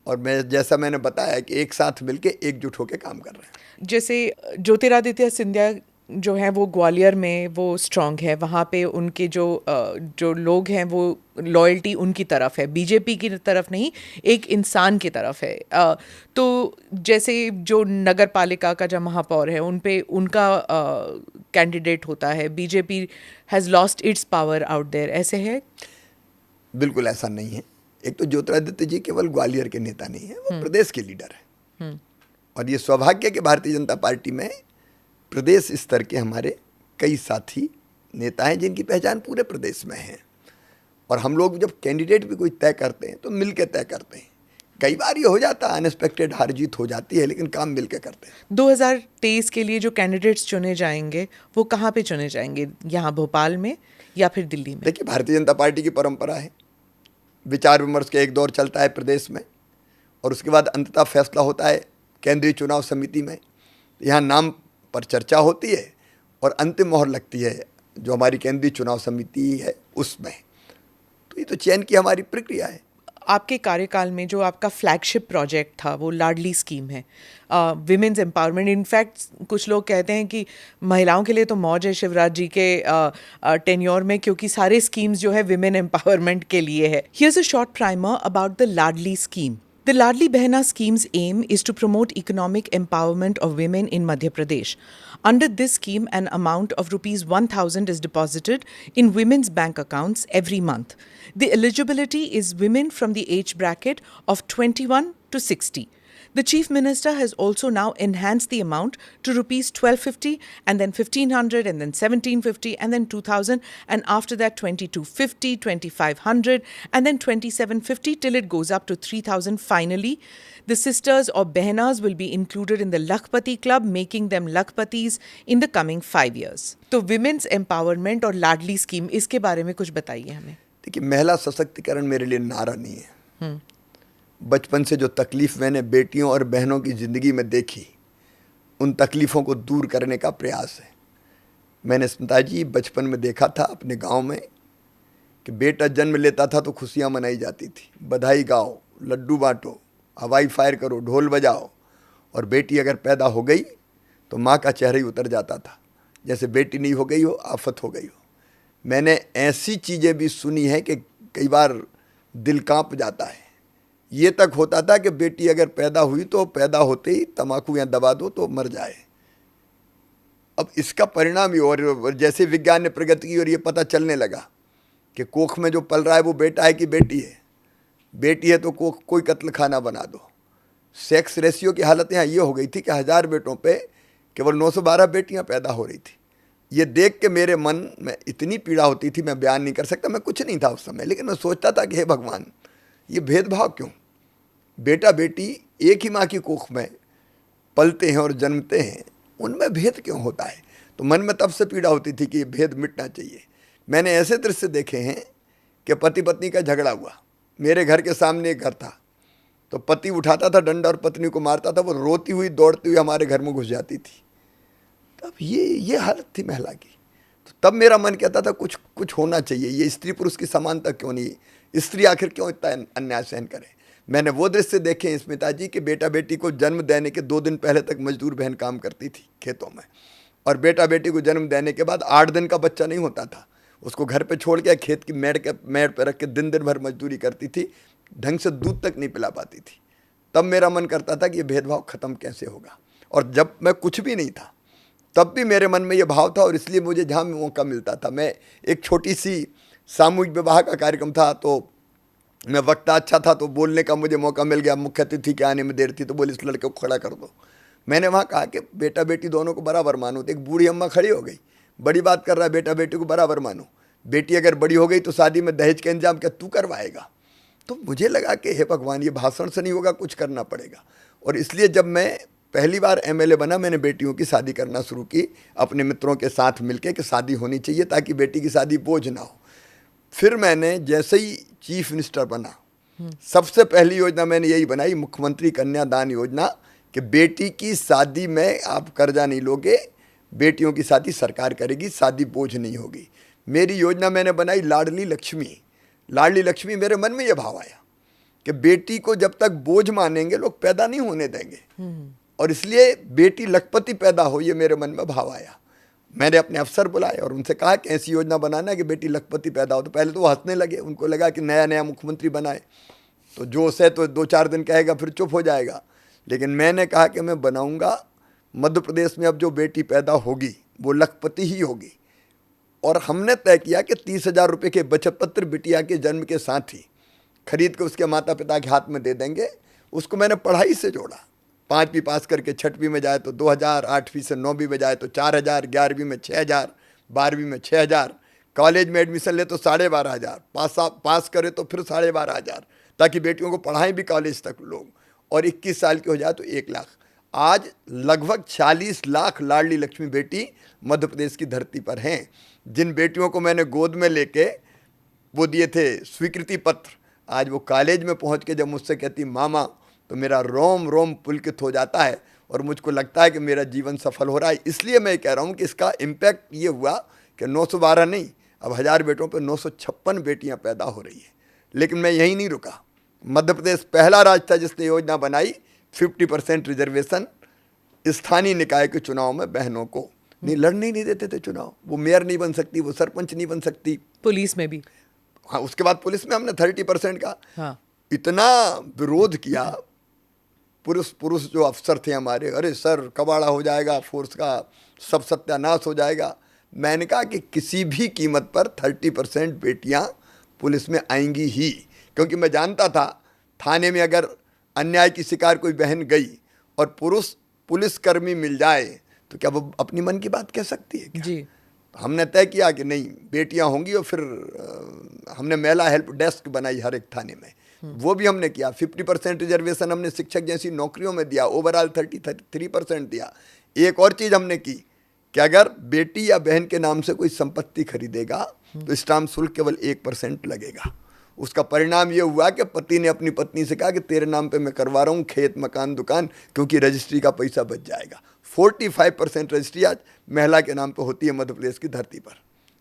और मैं, जैसा मैंने बताया कि एक साथ मिलके एकजुट होकर काम कर रहे हैं। जैसे ज्योतिरादित्य सिंधिया जो है वो ग्वालियर में वो स्ट्रांग है, वहाँ पे उनके जो लोग हैं वो लॉयल्टी उनकी तरफ है, बीजेपी की तरफ नहीं, एक इंसान की तरफ है। तो जैसे जो नगर पालिका का जो महापौर है उन पे उनका कैंडिडेट होता है, BJP has lost its power out there, ऐसे है? बिल्कुल ऐसा नहीं है। एक तो ज्योतिरादित्य जी केवल ग्वालियर के नेता नहीं है, वो प्रदेश के लीडर है। और ये सौभाग्य कि भारतीय जनता पार्टी में प्रदेश स्तर के हमारे कई साथी नेता हैं जिनकी पहचान पूरे प्रदेश में है। और हम लोग जब कैंडिडेट भी कोई तय करते हैं तो मिल के तय करते हैं। कई बार ये हो जाता है, अनएक्सपेक्टेड हार जीत हो जाती है, लेकिन काम मिल के करते हैं। 2023 के लिए जो कैंडिडेट्स चुने जाएंगे वो कहाँ पे चुने जाएंगे? यहाँ भोपाल में या फिर दिल्ली में? देखिए, भारतीय जनता पार्टी की परंपरा है, विचार विमर्श का एक दौर चलता है प्रदेश में और उसके बाद अंततः फैसला होता है केंद्रीय चुनाव समिति में। यहाँ नाम पर चर्चा होती है और अंतिम मोहर लगती है जो हमारी केंद्रीय चुनाव समिति है उसमें। तो ये तो चयन की हमारी प्रक्रिया है। आपके कार्यकाल में जो आपका फ्लैगशिप प्रोजेक्ट था वो लाडली स्कीम है, विमेंस एम्पावरमेंट। इनफैक्ट कुछ लोग कहते हैं कि महिलाओं के लिए तो मौज है शिवराज जी के टेन्योर में, क्योंकि सारे स्कीम्स जो है विमेन एम्पावरमेंट के लिए है। Here's a short primer about the Ladli scheme. The Ladli Behna scheme's aim is to promote economic empowerment of women in Madhya Pradesh. Under this scheme, an amount of rupees 1,000 is deposited in women's bank accounts every month. The eligibility is women from the age bracket of 21 to 60. The Chief Minister has also now enhanced the amount to rupees 1,250 and then 1,500 and then 1,750 and then 2,000 and after that 2,250, 2,500 and then 2,750 till it goes up to 3,000 finally. The sisters or Behnas will be included in the Lakhpati Club, making them Lakhpatis in the coming 5 years. तो women's empowerment और लाडली scheme इसके बारे में कुछ बताइए हमें. देखिए, महिला सशक्तिकरण मेरे लिए नारा नहीं है. बचपन से जो तकलीफ मैंने बेटियों और बहनों की ज़िंदगी में देखी, उन तकलीफ़ों को दूर करने का प्रयास है. मैंने स्मिता जी बचपन में देखा था अपने गांव में कि बेटा जन्म लेता था तो खुशियां मनाई जाती थी. बधाई गाओ, लड्डू बांटो, हवाई फायर करो, ढोल बजाओ. और बेटी अगर पैदा हो गई तो माँ का चेहरा ही उतर जाता था, जैसे बेटी नहीं हो गई हो, आफत हो गई हो. मैंने ऐसी चीज़ें भी सुनी हैं कि कई बार दिल कांप जाता है. ये तक होता था कि बेटी अगर पैदा हुई तो पैदा होते ही तम्बाकू या दबा दो तो मर जाए. अब इसका परिणाम ही, और जैसे विज्ञान ने प्रगति की और ये पता चलने लगा कि कोख में जो पल रहा है वो बेटा है कि बेटी है. बेटी है तो कोई कत्ल खाना बना दो. सेक्स रेशियो की हालत यहाँ ये हो गई थी कि 1000 बेटों पे केवल 912 बेटियाँ पैदा हो रही थी. ये देख के मेरे मन में इतनी पीड़ा होती थी, मैं बयान नहीं कर सकता. मैं कुछ नहीं था उस समय, लेकिन मैं सोचता था कि हे भगवान, ये भेदभाव क्यों? बेटा बेटी एक ही माँ की कोख में पलते हैं और जन्मते हैं, उनमें भेद क्यों होता है? तो मन में तब से पीड़ा होती थी कि ये भेद मिटना चाहिए. मैंने ऐसे दृश्य देखे हैं कि पति पत्नी का झगड़ा हुआ. मेरे घर के सामने एक घर था, तो पति उठाता था डंडा और पत्नी को मारता था. वो रोती हुई दौड़ती हुई हमारे घर में घुस जाती थी. तब ये हालत थी महिला की. तो तब मेरा मन कहता था कुछ होना चाहिए. ये स्त्री पुरुष की समानता क्यों नहीं? स्त्री आखिर क्यों इतना अन्याय सहन करे? मैंने वो दृश्य देखे हैं स्मिता जी कि बेटा बेटी को जन्म देने के 2 दिन पहले तक मजदूर बहन काम करती थी खेतों में, और बेटा बेटी को जन्म देने के बाद 8 दिन का बच्चा नहीं होता था, उसको घर पे छोड़ के खेत की मेड़ पे रख के दिन भर मजदूरी करती थी, ढंग से दूध तक नहीं पिला पाती थी. तब मेरा मन करता था कि ये भेदभाव ख़त्म कैसे होगा. और जब मैं कुछ भी नहीं था तब भी मेरे मन में ये भाव था, और इसलिए मुझे जहाँ मौका मिलता था, मैं एक छोटी सी सामूहिक विवाह का कार्यक्रम था, तो मैं वक्ता अच्छा था तो बोलने का मुझे मौका मिल गया. मुख्य अतिथि के आने में देर थी तो बोले इस लड़के को खड़ा कर दो. मैंने वहाँ कहा कि बेटा बेटी दोनों को बराबर मानो. तो एक बूढ़ी अम्मा खड़ी हो गई, बड़ी बात कर रहा है, बेटा बेटी को बराबर मानो. बेटी अगर बड़ी हो गई तो शादी में दहेज का इंतजाम क्या तू करवाएगा? तो मुझे लगा कि हे भगवान, ये भाषण से नहीं होगा, कुछ करना पड़ेगा. और इसलिए जब मैं पहली बार MLA बना, मैंने बेटियों की शादी करना शुरू की अपने मित्रों के साथ मिलकर कि शादी होनी चाहिए ताकि बेटी की शादी बोझ ना हो. फिर मैंने जैसे ही चीफ मिनिस्टर बना, सबसे पहली योजना मैंने यही बनाई, मुख्यमंत्री कन्यादान योजना, कि बेटी की शादी में आप कर्जा नहीं लोगे, बेटियों की शादी सरकार करेगी, शादी बोझ नहीं होगी. मेरी योजना मैंने बनाई लाडली लक्ष्मी. लाडली लक्ष्मी, मेरे मन में यह भाव आया कि बेटी को जब तक बोझ मानेंगे लोग पैदा नहीं होने देंगे, और इसलिए बेटी लखपति पैदा हो, ये मेरे मन में भाव आया. मैंने अपने अफसर बुलाए और उनसे कहा कि ऐसी योजना बनाना है कि बेटी लखपति पैदा हो. तो पहले तो वो हंसने लगे, उनको लगा कि नया मुख्यमंत्री बनाए तो जोश है तो 2-4 दिन कहेगा फिर चुप हो जाएगा. लेकिन मैंने कहा कि मैं बनाऊंगा. मध्य प्रदेश में अब जो बेटी पैदा होगी वो लखपति ही होगी. और हमने तय किया कि 30,000 रुपये के बचत पत्र बिटिया के जन्म के साथ ही खरीद के उसके माता पिता के हाथ में दे देंगे. उसको मैंने पढ़ाई से जोड़ा. 5वीं पास करके 6वीं में जाए तो 2,000, 8वीं से 9वीं में जाए तो 4,000, 11वीं में 6,000, 12वीं में 6,000, कॉलेज में एडमिशन ले तो 12,500, पास करे तो फिर 12,500, ताकि बेटियों को पढ़ाएं भी कॉलेज तक लोग. और 21 साल की हो जाए तो 1 लाख. आज लगभग 40 लाख लाडली लक्ष्मी बेटी मध्य प्रदेश की धरती पर हैं, जिन बेटियों को मैंने गोद में लेके वो दिए थे स्वीकृति पत्र. आज वो कॉलेज में पहुंच के जब मुझसे कहती मामा, तो मेरा रोम रोम पुलकित हो जाता है और मुझको लगता है कि मेरा जीवन सफल हो रहा है. इसलिए मैं कह रहा हूँ कि इसका इम्पैक्ट ये हुआ कि 912 नहीं, अब 1000 बेटों पे 956 बेटियाँ पैदा हो रही है. लेकिन मैं यहीं नहीं रुका. मध्य प्रदेश पहला राज्य था जिसने योजना बनाई 50% रिजर्वेशन. स्थानीय निकाय के चुनाव में बहनों को नहीं लड़ने ही नहीं देते थे चुनाव. वो मेयर नहीं बन सकती, वो सरपंच नहीं बन सकती. पुलिस में भी. हाँ, उसके बाद पुलिस में हमने 30% का. हाँ. इतना विरोध किया। पुरुष जो अफसर थे हमारे, अरे सर कबाड़ा हो जाएगा फोर्स का, सब सत्यानाश हो जाएगा। मैंने कहा कि किसी भी कीमत पर 30% बेटियां पुलिस में आएंगी ही, क्योंकि मैं जानता था थाने में अगर अन्याय की शिकार कोई बहन गई और पुलिसकर्मी मिल जाए तो क्या वो अपनी मन की बात कह सकती है क्या? जी। हमने तय किया कि नहीं, बेटियां होंगी। और फिर हमने महिला हेल्प डेस्क बनाई हर एक थाने में, वो भी हमने किया। 50% रिजर्वेशन हमने शिक्षक जैसी नौकरियों में दिया, ओवरऑल 33% दिया। एक और चीज़ हमने की कि अगर बेटी या बहन के नाम से कोई संपत्ति खरीदेगा तो स्टाम्प शुल्क केवल 1% लगेगा। उसका परिणाम ये हुआ कि पति ने अपनी पत्नी से कहा कि तेरे नाम पे मैं करवा रहा हूँ खेत, मकान, दुकान, क्योंकि रजिस्ट्री का पैसा बच जाएगा। 45% रजिस्ट्री आज महिला के नाम पे होती है मध्य प्रदेश की धरती पर।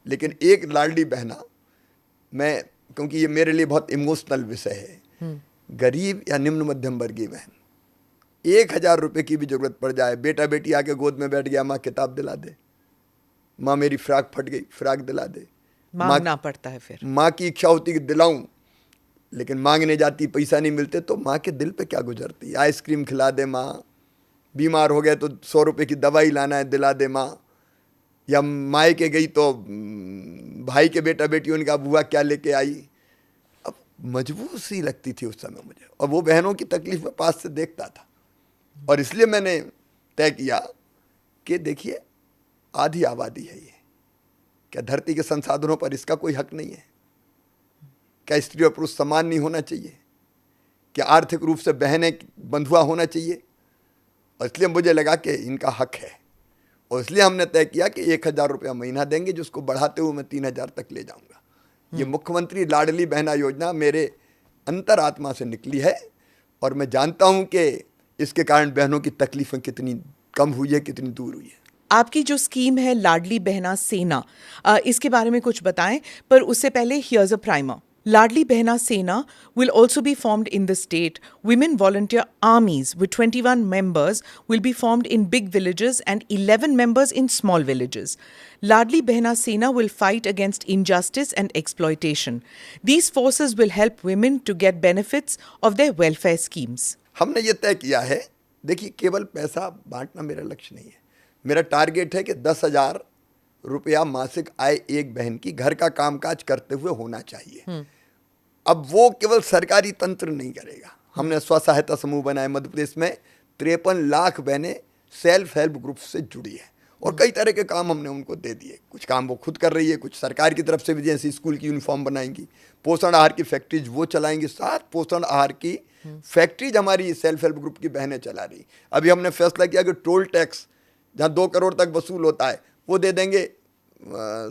लेकिन एक लाडली बहना, मैं, क्योंकि ये मेरे लिए बहुत इमोशनल विषय है, गरीब या निम्न मध्यम वर्गीय बहन, 1000 रुपये की भी जरूरत पड़ जाए, बेटा बेटी आके गोद में बैठ गया, माँ किताब दिला दे, माँ मेरी फ्राक फट गई, फ्राक दिला दे, मांगना पड़ता है। फिर माँ की इच्छा होती कि दिलाऊं, लेकिन मांगने जाती, पैसा नहीं मिलते, तो माँ के दिल पे क्या गुजरती। आइसक्रीम खिला दे माँ, बीमार हो गए तो 100 रुपये की दवाई लाना है, दिला दे माँ। या मायके गई तो भाई के बेटा बेटी उनका बुआ क्या लेके आई। अब मजबूर सी लगती थी उस समय मुझे, और वो बहनों की तकलीफ में पास से देखता था। और इसलिए मैंने तय किया कि देखिए, आधी आबादी है ये, क्या धरती के संसाधनों पर इसका कोई हक नहीं है? क्या स्त्री और पुरुष समान नहीं होना चाहिए? क्या आर्थिक रूप से बहनें बंधुआ होना चाहिए? और इसलिए मुझे लगा कि इनका हक है, और इसलिए हमने तय किया कि 1000 रुपया महीना देंगे, जिसको बढ़ाते हुए मैं 3000 तक ले जाऊंगा। ये मुख्यमंत्री लाडली बहना योजना मेरे अंतरात्मा से निकली है, और मैं जानता हूं कि इसके कारण बहनों की तकलीफें कितनी कम हुई है, कितनी दूर हुई है। आपकी जो स्कीम है लाडली बहना सेना, इसके बारे में कुछ बताएं। पर उससे पहले here's a primer. Ladli Behna Sena will also be formed in the state. Women volunteer armies with 21 members will be formed in big villages and 11 members in small villages. Ladli Behna Sena will fight against injustice and exploitation. These forces will help women to get benefits of their welfare schemes. हमने ये तय किया है, देखिए केवल पैसा बांटना मेरा लक्ष्य नहीं है। मेरा टारगेट है कि 10,000 रुपया मासिक आय एक बहन की घर का कामकाज करते हुए होना चाहिए। अब वो केवल सरकारी तंत्र नहीं करेगा। हमने स्व सहायता समूह बनाए मध्य प्रदेश में, 53 लाख बहनें सेल्फ हेल्प ग्रुप से जुड़ी है, और कई तरह के काम हमने उनको दे दिए। कुछ काम वो खुद कर रही है, कुछ सरकार की तरफ से भी, जैसे स्कूल की यूनिफॉर्म बनाएंगी, पोषण आहार की फैक्ट्रीज वो चलाएंगी, 7 पोषण आहार की फैक्ट्रीज हमारी सेल्फ हेल्प ग्रुप की बहनें चला रही। अभी हमने फैसला किया कि टोल टैक्स जहाँ 2 करोड़ तक वसूल होता है वो दे देंगे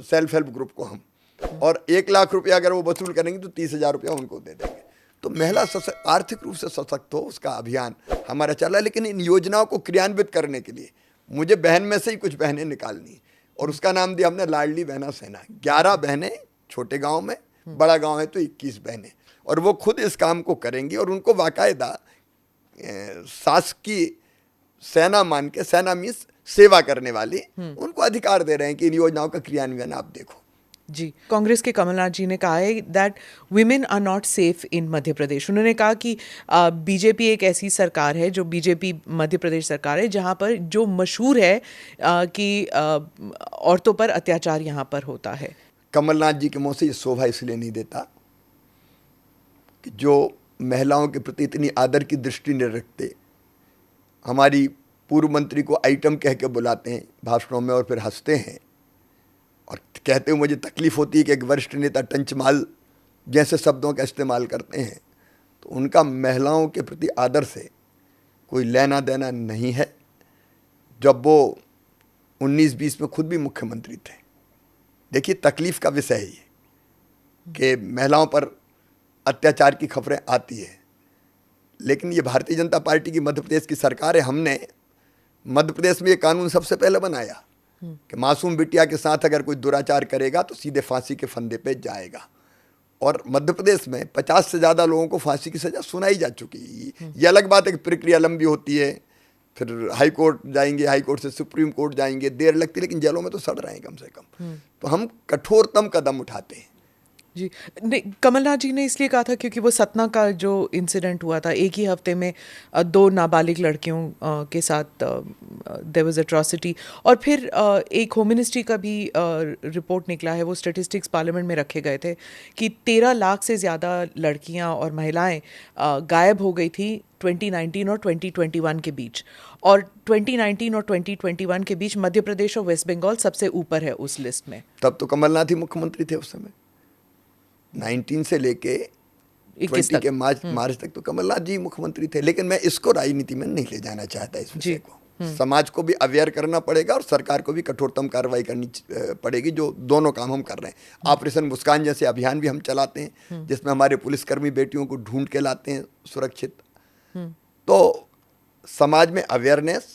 सेल्फ हेल्प ग्रुप को हम, और 1 लाख रुपया अगर वो वसूल करेंगे तो 30,000 रुपया उनको दे देंगे। तो महिला आर्थिक रूप से सशक्त हो, उसका अभियान हमारा चला। लेकिन इन योजनाओं को क्रियान्वित करने के लिए मुझे बहन में से ही कुछ बहनें निकालनी, और उसका नाम दिया हमने लाडली बहना सेना। 11 बहनें छोटे गांव में, बड़ा गांव है तो 21 बहनें, और वो खुद इस काम को करेंगी। और उनको बाकायदा शासकीय सेना मान के, सेना मीन्स सेवा करने वाली, उनको अधिकार दे रहे हैं कि इन योजनाओं का क्रियान्वयन आप देखो। जी, कांग्रेस के कमलनाथ जी ने कहा है that women are not safe in Madhya Pradesh. उन्होंने कहा कि बीजेपी एक ऐसी सरकार है, जो बीजेपी मध्य प्रदेश सरकार है, जहां पर जो मशहूर है कि औरतों पर अत्याचार यहां पर होता है। कमलनाथ जी के मुंह से ये शोभा इसलिए नहीं देता कि जो महिलाओं के प्रति इतनी आदर की दृष्टि नहीं रखते, हमारी पूर्व मंत्री को आइटम कह के बुलाते हैं भाषणों में और फिर हंसते हैं, और कहते हुए मुझे तकलीफ होती है कि एक वरिष्ठ नेता टंचमाल जैसे शब्दों का इस्तेमाल करते हैं। तो उनका महिलाओं के प्रति आदर से कोई लेना देना नहीं है। जब वो 19-20 में खुद भी मुख्यमंत्री थे, देखिए तकलीफ का विषय है ये कि महिलाओं पर अत्याचार की खबरें आती है, लेकिन ये भारतीय जनता पार्टी की मध्य प्रदेश की सरकार है। हमने मध्य प्रदेश में ये कानून सबसे पहले बनाया कि मासूम बिटिया के साथ अगर कोई दुराचार करेगा तो सीधे फांसी के फंदे पे जाएगा। और मध्य प्रदेश में 50 से ज़्यादा लोगों को फांसी की सज़ा सुनाई जा चुकी है। ये अलग बात है कि प्रक्रिया लंबी होती है, फिर हाई कोर्ट जाएंगे, हाई कोर्ट से सुप्रीम कोर्ट जाएंगे, देर लगती है, लेकिन जेलों में तो सड़ रहे हैं कम से कम। तो हम कठोरतम कदम उठाते हैं। जी। नहीं, कमलनाथ जी ने इसलिए कहा था क्योंकि वो सतना का जो इंसिडेंट हुआ था, एक ही हफ्ते में दो नाबालिग लड़कियों के साथ देयर वाज एट्रॉसिटी, और फिर एक होम मिनिस्ट्री का भी रिपोर्ट निकला है, वो स्टैटिस्टिक्स पार्लियामेंट में रखे गए थे कि 13 लाख से ज़्यादा लड़कियां और महिलाएं गायब हो गई थी 2019 और 2021 के बीच, और 2019 और 2021 के बीच मध्य प्रदेश और वेस्ट बंगाल सबसे ऊपर है उस लिस्ट में। तब तो कमलनाथ ही मुख्यमंत्री थे उस समय, 19 से लेके 20 के मार्च तक तो कमलनाथ जी मुख्यमंत्री थे। लेकिन मैं इसको राजनीति में नहीं ले जाना चाहता, इस विषय को समाज को भी अवेयर करना पड़ेगा और सरकार को भी कठोरतम कार्रवाई करनी पड़ेगी, जो दोनों काम हम कर रहे हैं। ऑपरेशन मुस्कान जैसे अभियान भी हम चलाते हैं, जिसमें हमारे पुलिसकर्मी बेटियों को ढूंढ के लाते हैं सुरक्षित। तो समाज में अवेयरनेस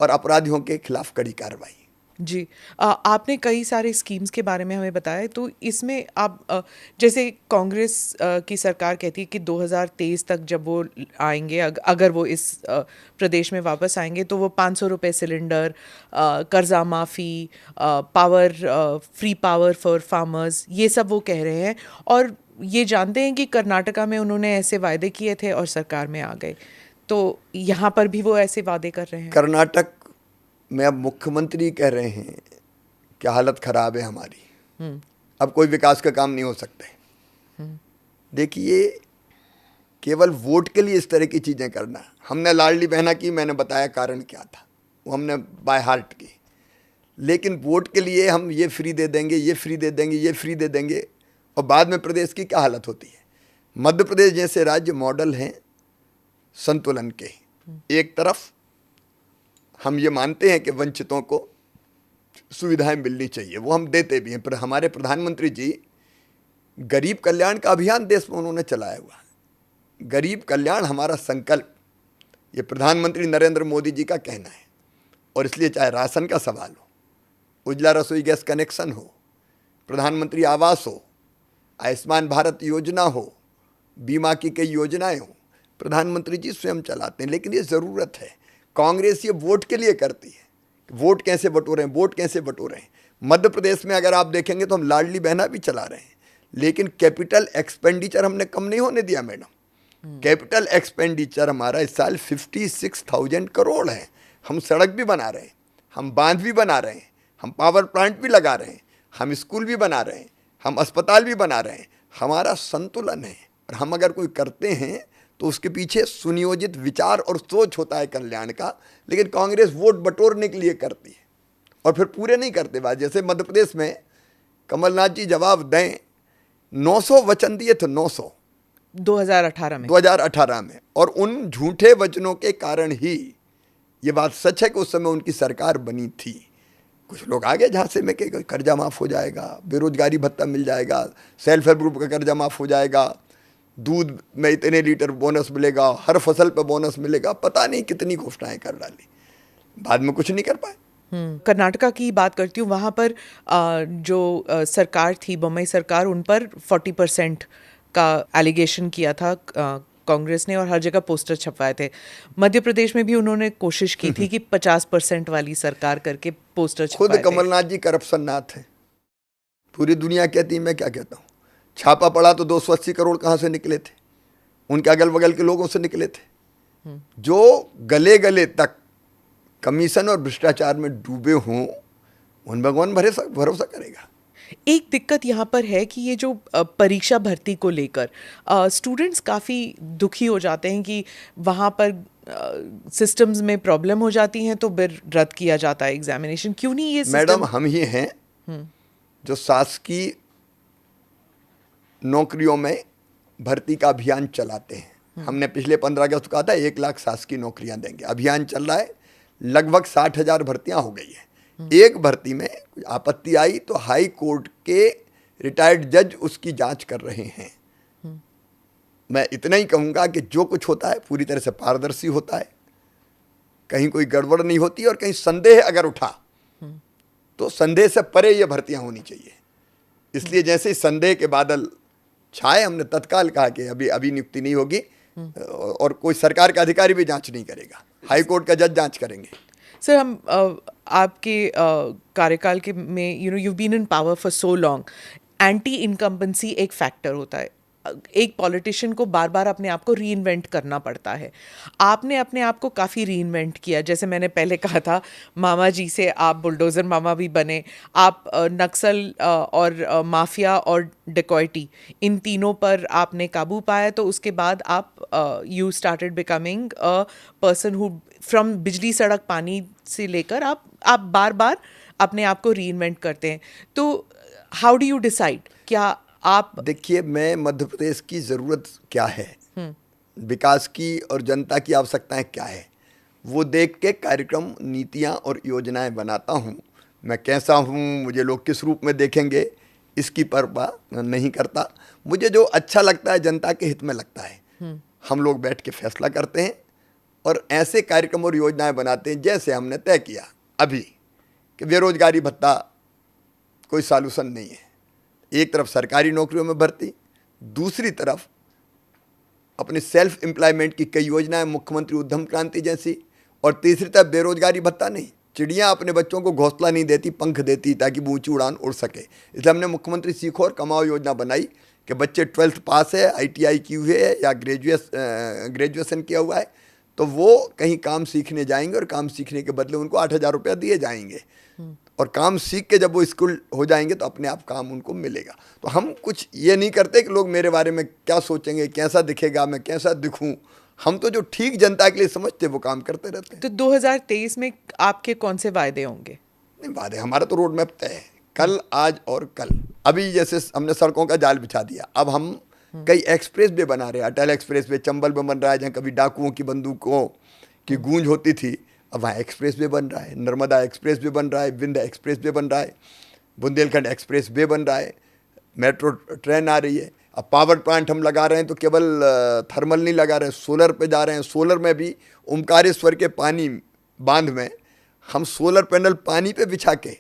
और अपराधियों के खिलाफ कड़ी कार्रवाई। जी। आपने कई सारे स्कीम्स के बारे में हमें बताया, तो इसमें आप जैसे कांग्रेस की सरकार कहती है कि 2023 तक जब वो आएंगे, अगर वो इस प्रदेश में वापस आएंगे, तो वो 500 रुपये सिलेंडर, कर्जा माफ़ी, power, free power for farmers, ये सब वो कह रहे हैं। और ये जानते हैं कि कर्नाटका में उन्होंने ऐसे वायदे किए थे और सरकार में आ गए, तो यहाँ पर भी वो ऐसे वादे कर रहे हैं। कर्नाटक में अब मुख्यमंत्री कह रहे हैं कि हालत खराब है हमारी, अब कोई विकास का काम नहीं हो सकते। देखिए, केवल वोट के लिए इस तरह की चीज़ें करना, हमने लाडली बहना की, मैंने बताया कारण क्या था, वो हमने बाय हार्ट की। लेकिन वोट के लिए हम ये फ्री दे देंगे, ये फ्री दे देंगे, ये फ्री दे देंगे, और बाद में प्रदेश की क्या हालत होती है। मध्य प्रदेश जैसे राज्य मॉडल हैं संतुलन के। एक तरफ हम ये मानते हैं कि वंचितों को सुविधाएं मिलनी चाहिए, वो हम देते भी हैं, पर हमारे प्रधानमंत्री जी गरीब कल्याण का अभियान देश में उन्होंने चलाया हुआ। गरीब कल्याण हमारा संकल्प, ये प्रधानमंत्री नरेंद्र मोदी जी का कहना है। और इसलिए चाहे राशन का सवाल हो, उज्ज्वला रसोई गैस कनेक्शन हो, प्रधानमंत्री आवास हो, आयुष्मान भारत योजना हो, बीमा की कई योजनाएं हो, प्रधानमंत्री जी स्वयं चलाते हैं। लेकिन ये ज़रूरत है, कांग्रेस ये वोट के लिए करती है, वोट कैसे बटोरें, वोट कैसे बटोरें। मध्य प्रदेश में अगर आप देखेंगे तो हम लाडली बहना भी चला रहे हैं, लेकिन कैपिटल एक्सपेंडिचर हमने कम नहीं होने दिया मैडम। कैपिटल एक्सपेंडिचर हमारा इस साल 56,000 करोड़ है। हम सड़क भी बना रहे हैं, हम बांध भी बना रहे हैं, हम पावर प्लांट भी लगा रहे हैं, हम स्कूल भी बना रहे हैं, हम अस्पताल भी बना रहे हैं। हमारा संतुलन है, और हम अगर कोई करते हैं तो उसके पीछे सुनियोजित विचार और सोच होता है कल्याण का। लेकिन कांग्रेस वोट बटोरने के लिए करती है और फिर पूरे नहीं करते बात। जैसे मध्य प्रदेश में कमलनाथ जी जवाब दें, 900 वचन दिए थे, 900 2018 में, और उन झूठे वचनों के कारण ही ये बात सच है कि उस समय उनकी सरकार बनी थी। कुछ लोग आगे झांसे में कि कर्जा माफ़ हो जाएगा, बेरोजगारी भत्ता मिल जाएगा, सेल्फ हेल्प ग्रुप का कर्जा माफ़ हो जाएगा, दूध में इतने लीटर बोनस मिलेगा, हर फसल पे बोनस मिलेगा, पता नहीं कितनी घोषणाएं कर डाली, बाद में कुछ नहीं कर पाए। कर्नाटका की बात करती हूँ, वहाँ पर जो सरकार थी, बम्बई सरकार, उन पर 40% का एलिगेशन किया था कांग्रेस ने, और हर जगह पोस्टर छपवाए थे। मध्य प्रदेश में भी उन्होंने कोशिश की थी कि 50% वाली सरकार करके पोस्टर छपवाए थे। खुद कमलनाथ जी करप्शन नाथ है, पूरी दुनिया कहती है, मैं क्या कहता हूँ। छापा पड़ा तो 280 करोड़ कहाँ से निकले थे? उनके अगल बगल के लोगों से निकले थे, जो गले गले तक कमीशन और भ्रष्टाचार में डूबे हों, उन भगवान भरोसा करेगा। एक दिक्कत यहाँ पर है कि ये जो परीक्षा भर्ती को लेकर स्टूडेंट्स काफ़ी दुखी हो जाते हैं कि वहाँ पर सिस्टम्स में प्रॉब्लम हो जाती हैं, तो फिर रद्द किया जाता है एग्जामिनेशन। क्यों नहीं ये मैडम, हम ही हैं जो शासकीय नौकरियों में भर्ती का अभियान चलाते हैं। हमने पिछले 15 अगस्त को कहा था 1 लाख शासकीय नौकरियां देंगे। अभियान चल रहा है, लगभग 60,000 भर्तियां हो गई है। एक भर्ती में कुछ आपत्ति आई तो हाई कोर्ट के रिटायर्ड जज उसकी जांच कर रहे हैं। मैं इतना ही कहूँगा कि जो कुछ होता है पूरी तरह से पारदर्शी होता है, कहीं कोई गड़बड़ नहीं होती, और कहीं संदेह अगर उठा तो संदेह से परे ये भर्तियां होनी चाहिए। इसलिए जैसे ही संदेह के बादल छाए, हमने तत्काल कहा कि अभी नियुक्ति नहीं होगी, और कोई सरकार का अधिकारी भी जांच नहीं करेगा, हाई कोर्ट का जज जांच करेंगे। सर, हम आपके कार्यकाल के में, you been in power for so long, anti incumbency एक फैक्टर होता है। एक पॉलिटिशियन को बार बार अपने आप को रीइन्वेंट करना पड़ता है। आपने अपने आप को काफ़ी रीइन्वेंट किया, जैसे मैंने पहले कहा था, मामा जी से आप बुलडोज़र मामा भी बने। आप नक्सल और माफिया और डिकॉयटी, इन तीनों पर आपने काबू पाया। तो उसके बाद आप you started becoming a person who from बिजली सड़क पानी से लेकर आप बार बार अपने आप को रीइन्वेंट करते हैं। तो हाउ डू यू डिसाइड, क्या आप देखिए, मैं मध्य प्रदेश की ज़रूरत क्या है, विकास की और जनता की आवश्यकताएं क्या है, वो देख के कार्यक्रम, नीतियां और योजनाएं बनाता हूं। मैं कैसा हूं, मुझे लोग किस रूप में देखेंगे, इसकी परवाह नहीं करता। मुझे जो अच्छा लगता है जनता के हित में लगता है, हम लोग बैठ के फैसला करते हैं और ऐसे कार्यक्रम और योजनाएं बनाते हैं। जैसे हमने तय किया अभी कि बेरोजगारी भत्ता कोई सॉल्यूशन नहीं है। एक तरफ सरकारी नौकरियों में भर्ती, दूसरी तरफ अपने सेल्फ एम्प्लॉयमेंट की कई योजनाएं, मुख्यमंत्री उद्यम क्रांति जैसी, और तीसरी तरफ बेरोजगारी भत्ता नहीं। चिड़ियां अपने बच्चों को घोंसला नहीं देती, पंख देती ताकि वो ऊंची उड़ान उड़ सके। इसलिए हमने मुख्यमंत्री सीखो और कमाओ योजना बनाई कि बच्चे 12th पास है, ITI की हुए है या ग्रेजुएशन किया हुआ है, तो वो कहीं काम सीखने जाएंगे और काम सीखने के बदले उनको 8,000 रुपया दिए जाएंगे। और काम सीख के जब वो स्कूल हो जाएंगे तो अपने आप काम उनको मिलेगा। तो हम कुछ ये नहीं करते कि लोग मेरे बारे में क्या सोचेंगे, कैसा दिखेगा, मैं कैसा दिखूं। हम तो जो ठीक जनता के लिए समझते वो काम करते रहते हैं। तो 2023 में आपके कौन से वायदे होंगे? नहीं, वादे हमारा तो रोड मैप तय है, कल, आज और कल। अभी जैसे हमने सड़कों का जाल बिछा दिया, अब हम कई एक्सप्रेस वे बना रहे हैं। अटल एक्सप्रेस वे चंबल में बन रहा है, जहाँ कभी डाकुओं की बंदूकों की गूंज होती थी, अब वहाँ एक्सप्रेस वे बन रहा है। नर्मदा एक्सप्रेस वे बन रहा है, विंध्य एक्सप्रेस वे बन रहा है, बुंदेलखंड एक्सप्रेस वे बन रहा है, मेट्रो ट्रेन आ रही है। अब पावर प्लांट हम लगा रहे हैं तो केवल थर्मल नहीं लगा रहे हैं, सोलर पे जा रहे हैं। सोलर में भी ओमकारेश्वर के पानी बांध में हम सोलर पैनल पानी पे बिछा के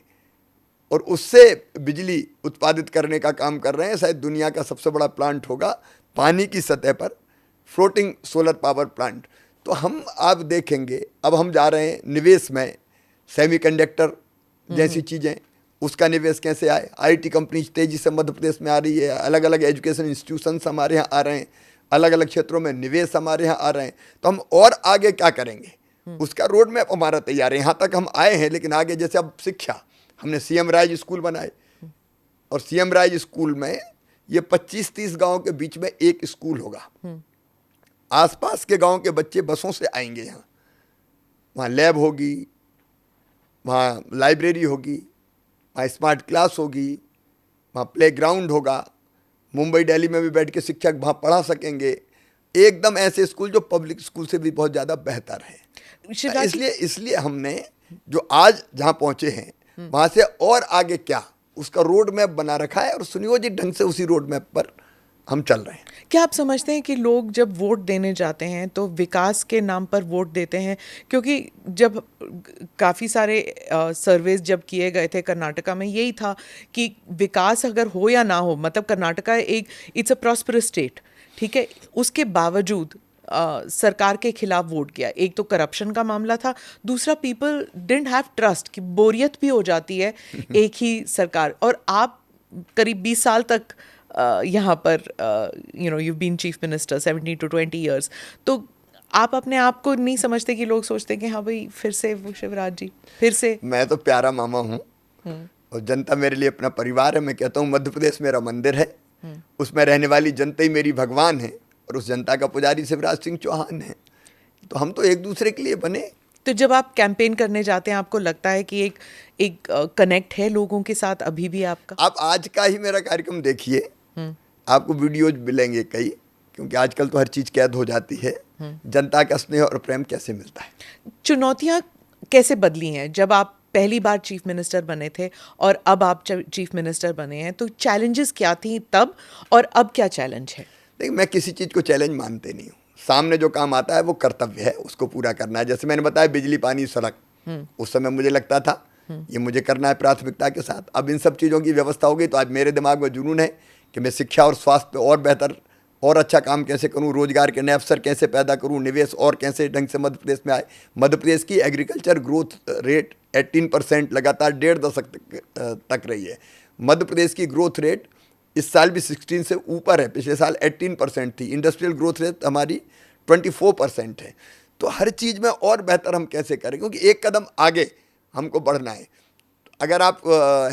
और उससे बिजली उत्पादित करने का काम कर रहे हैं। शायद दुनिया का सबसे बड़ा प्लांट होगा पानी की सतह पर, फ्लोटिंग सोलर पावर प्लांट। तो हम आप देखेंगे, अब हम जा रहे हैं निवेश में, सेमीकंडक्टर जैसी चीज़ें, उसका निवेश कैसे आए। IT कंपनी तेज़ी से मध्य प्रदेश में आ रही है, अलग अलग एजुकेशन इंस्टीट्यूशंस हमारे यहाँ आ रहे हैं, अलग अलग क्षेत्रों में निवेश हमारे यहाँ आ रहे हैं। तो हम और आगे क्या करेंगे, उसका रोड मैप हमारा तैयार है। यहाँ तक हम आए हैं, लेकिन आगे जैसे अब शिक्षा, हमने CM राइज स्कूल बनाए, और CM राइज स्कूल में ये 25-30 गाँव के बीच में एक स्कूल होगा। आसपास के गांव के बच्चे बसों से आएंगे यहाँ, वहाँ लैब होगी, वहाँ लाइब्रेरी होगी, वहाँ स्मार्ट क्लास होगी, वहाँ प्लेग्राउंड होगा। मुंबई दिल्ली में भी बैठ के शिक्षक वहाँ पढ़ा सकेंगे। एकदम ऐसे स्कूल जो पब्लिक स्कूल से भी बहुत ज़्यादा बेहतर है। इसलिए हमने जो आज जहाँ पहुँचे हैं, वहाँ से और आगे क्या, उसका रोड मैप बना रखा है और सुनियोजित ढंग से उसी रोड मैप पर हम चल रहे हैं। क्या आप समझते हैं कि लोग जब वोट देने जाते हैं तो विकास के नाम पर वोट देते हैं? क्योंकि जब काफ़ी सारे सर्वेज जब किए गए थे कर्नाटका में, यही था कि विकास अगर हो या ना हो, मतलब कर्नाटका एक इट्स अ प्रॉस्परस स्टेट, ठीक है, उसके बावजूद सरकार के खिलाफ वोट किया। एक तो करप्शन का मामला था, दूसरा पीपल डिडंट हैव ट्रस्ट, कि बोरियत भी हो जाती है एक ही सरकार। और आप करीब 20 साल तक यहाँ पर you've been chief minister 17 to 20 years, तो आप अपने आप को नहीं समझते कि लोग सोचते कि हाँ भाई फिर से वो शिवराज जी फिर से? मैं तो प्यारा मामा हूँ और जनता मेरे लिए अपना परिवार है। मैं कहता हूँ मध्य प्रदेश मेरा मंदिर है, उसमें रहने वाली जनता ही मेरी भगवान है, और उस जनता का पुजारी शिवराज सिंह चौहान है। तो हम तो एक दूसरे के लिए बने। तो जब आप कैंपेन करने जाते हैं, आपको लगता है कि एक कनेक्ट है लोगों के साथ अभी भी आपका? आप आज का ही मेरा कार्यक्रम देखिए, आपको वीडियोज मिलेंगे कई, क्योंकि आजकल तो हर चीज़ कैद हो जाती है। जनता का स्नेह और प्रेम कैसे मिलता है। चुनौतियाँ कैसे बदली हैं जब आप पहली बार चीफ मिनिस्टर बने थे और अब आप चीफ मिनिस्टर बने हैं? तो चैलेंजेस क्या थी तब और अब क्या चैलेंज है? देखिए, मैं किसी चीज़ को चैलेंज मानते नहीं हूँ। सामने जो काम आता है वो कर्तव्य है, उसको पूरा करना है। जैसे मैंने बताया बिजली, पानी, सड़क, उस समय मुझे लगता था ये मुझे करना है प्राथमिकता के साथ। अब इन सब चीज़ों की व्यवस्था हो गई तो आज मेरे दिमाग में जुनून है कि मैं शिक्षा और स्वास्थ्य पे और बेहतर और अच्छा काम कैसे करूं, रोजगार के नए अवसर कैसे पैदा करूं, निवेश और कैसे ढंग से मध्य प्रदेश में आए। मध्य प्रदेश की एग्रीकल्चर ग्रोथ रेट 18% लगातार 1.5 दशक तक रही है। मध्य प्रदेश की ग्रोथ रेट इस साल भी 16 से ऊपर है, पिछले साल 18% थी। इंडस्ट्रियल ग्रोथ रेट हमारी 24% है। तो हर चीज़ में और बेहतर हम कैसे करें, क्योंकि एक कदम आगे हमको बढ़ना है। अगर आप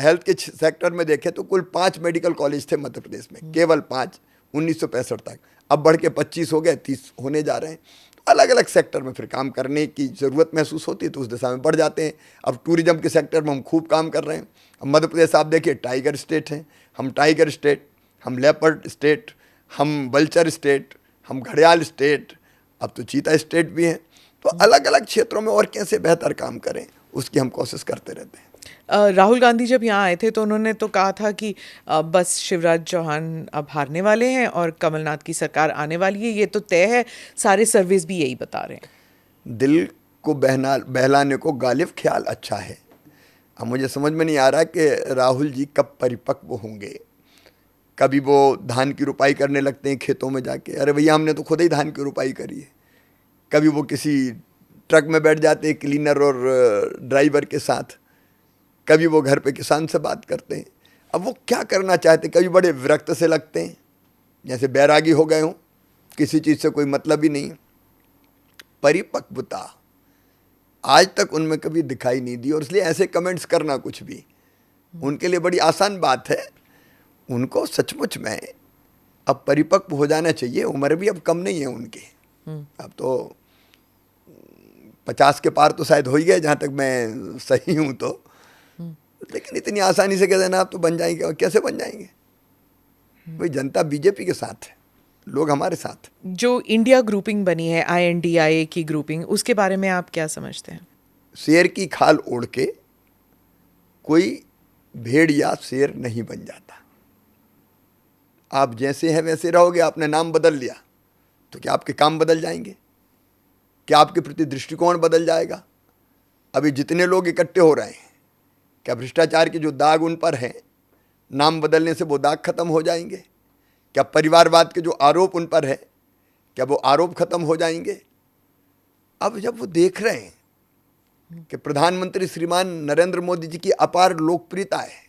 हेल्थ के सेक्टर में देखें तो कुल 5 मेडिकल कॉलेज थे मध्य प्रदेश में, केवल 5 1965 तक। अब बढ़ के 25 हो गए, 30 होने जा रहे हैं। तो अलग अलग सेक्टर में फिर काम करने की ज़रूरत महसूस होती है तो उस दिशा में बढ़ जाते हैं। अब टूरिज्म के सेक्टर में हम खूब काम कर रहे हैं। अब मध्य प्रदेश आप देखिए टाइगर स्टेट है, हम टाइगर स्टेट, हम लेपर्ड स्टेट, हम वल्चर स्टेट, हम घड़ियाल स्टेट, अब तो चीता स्टेट भी हैं। तो अलग अलग क्षेत्रों में और कैसे बेहतर काम करें उसकी हम कोशिश करते रहते हैं। राहुल गांधी जब यहाँ आए थे तो उन्होंने तो कहा था कि बस शिवराज चौहान अब हारने वाले हैं और कमलनाथ की सरकार आने वाली है, ये तो तय है, सारे सर्वेस भी यही बता रहे हैं। दिल को बहलाने को गालिब ख्याल अच्छा है। अब मुझे समझ में नहीं आ रहा कि राहुल जी कब परिपक्व होंगे। कभी वो धान की रुपाई करने लगते हैं खेतों में जाके, अरे भैया हमने तो खुद ही धान की रुपाई करी है। कभी वो किसी ट्रक में बैठ जाते हैं क्लीनर और ड्राइवर के साथ, कभी वो घर पे किसान से बात करते हैं। अब वो क्या करना चाहते हैं, कभी बड़े विरक्त से लगते हैं, जैसे बैरागी हो गए हों, किसी चीज़ से कोई मतलब ही नहीं। परिपक्वता आज तक उनमें कभी दिखाई नहीं दी, और इसलिए ऐसे कमेंट्स करना कुछ भी उनके लिए बड़ी आसान बात है। उनको सचमुच में अब परिपक्व हो जाना चाहिए। उम्र भी अब कम नहीं है उनकी, अब तो 50 के पार तो शायद हो ही गए जहाँ तक मैं सही हूँ तो। लेकिन इतनी आसानी से कह देना आप तो बन जाएंगे, और कैसे बन जाएंगे? भाई जनता बीजेपी के साथ है, लोग हमारे साथ। जो इंडिया ग्रुपिंग बनी है INDIA की ग्रुपिंग, उसके बारे में आप क्या समझते हैं? शेर की खाल ओढ़ के कोई भेड़ या शेर नहीं बन जाता। आप जैसे हैं वैसे रहोगे। आपने नाम बदल लिया तो क्या आपके काम बदल जाएंगे? क्या आपके प्रति दृष्टिकोण बदल जाएगा? अभी जितने लोग इकट्ठे हो रहे हैं, क्या भ्रष्टाचार के जो दाग उन पर हैं, नाम बदलने से वो दाग खत्म हो जाएंगे? क्या परिवारवाद के जो आरोप उन पर है, क्या वो आरोप खत्म हो जाएंगे? अब जब वो देख रहे हैं कि प्रधानमंत्री श्रीमान नरेंद्र मोदी जी की अपार लोकप्रियता है,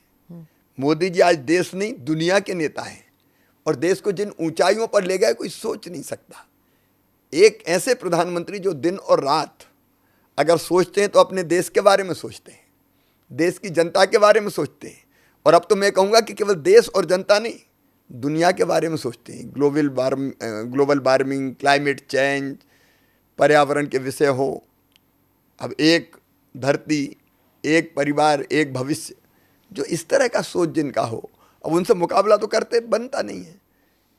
मोदी जी आज देश नहीं दुनिया के नेता हैं, और देश को जिन ऊंचाइयों पर ले गए कोई सोच नहीं सकता। एक ऐसे प्रधानमंत्री जो दिन और रात अगर सोचते हैं तो अपने देश के बारे में सोचते हैं, देश की जनता के बारे में सोचते हैं, और अब तो मैं कहूँगा कि केवल देश और जनता नहीं, दुनिया के बारे में सोचते हैं। ग्लोबल वार्मिंग, क्लाइमेट चेंज, पर्यावरण के विषय हो, अब एक धरती, एक परिवार, एक भविष्य, जो इस तरह का सोच जिनका हो, अब उनसे मुकाबला तो करते बनता नहीं है।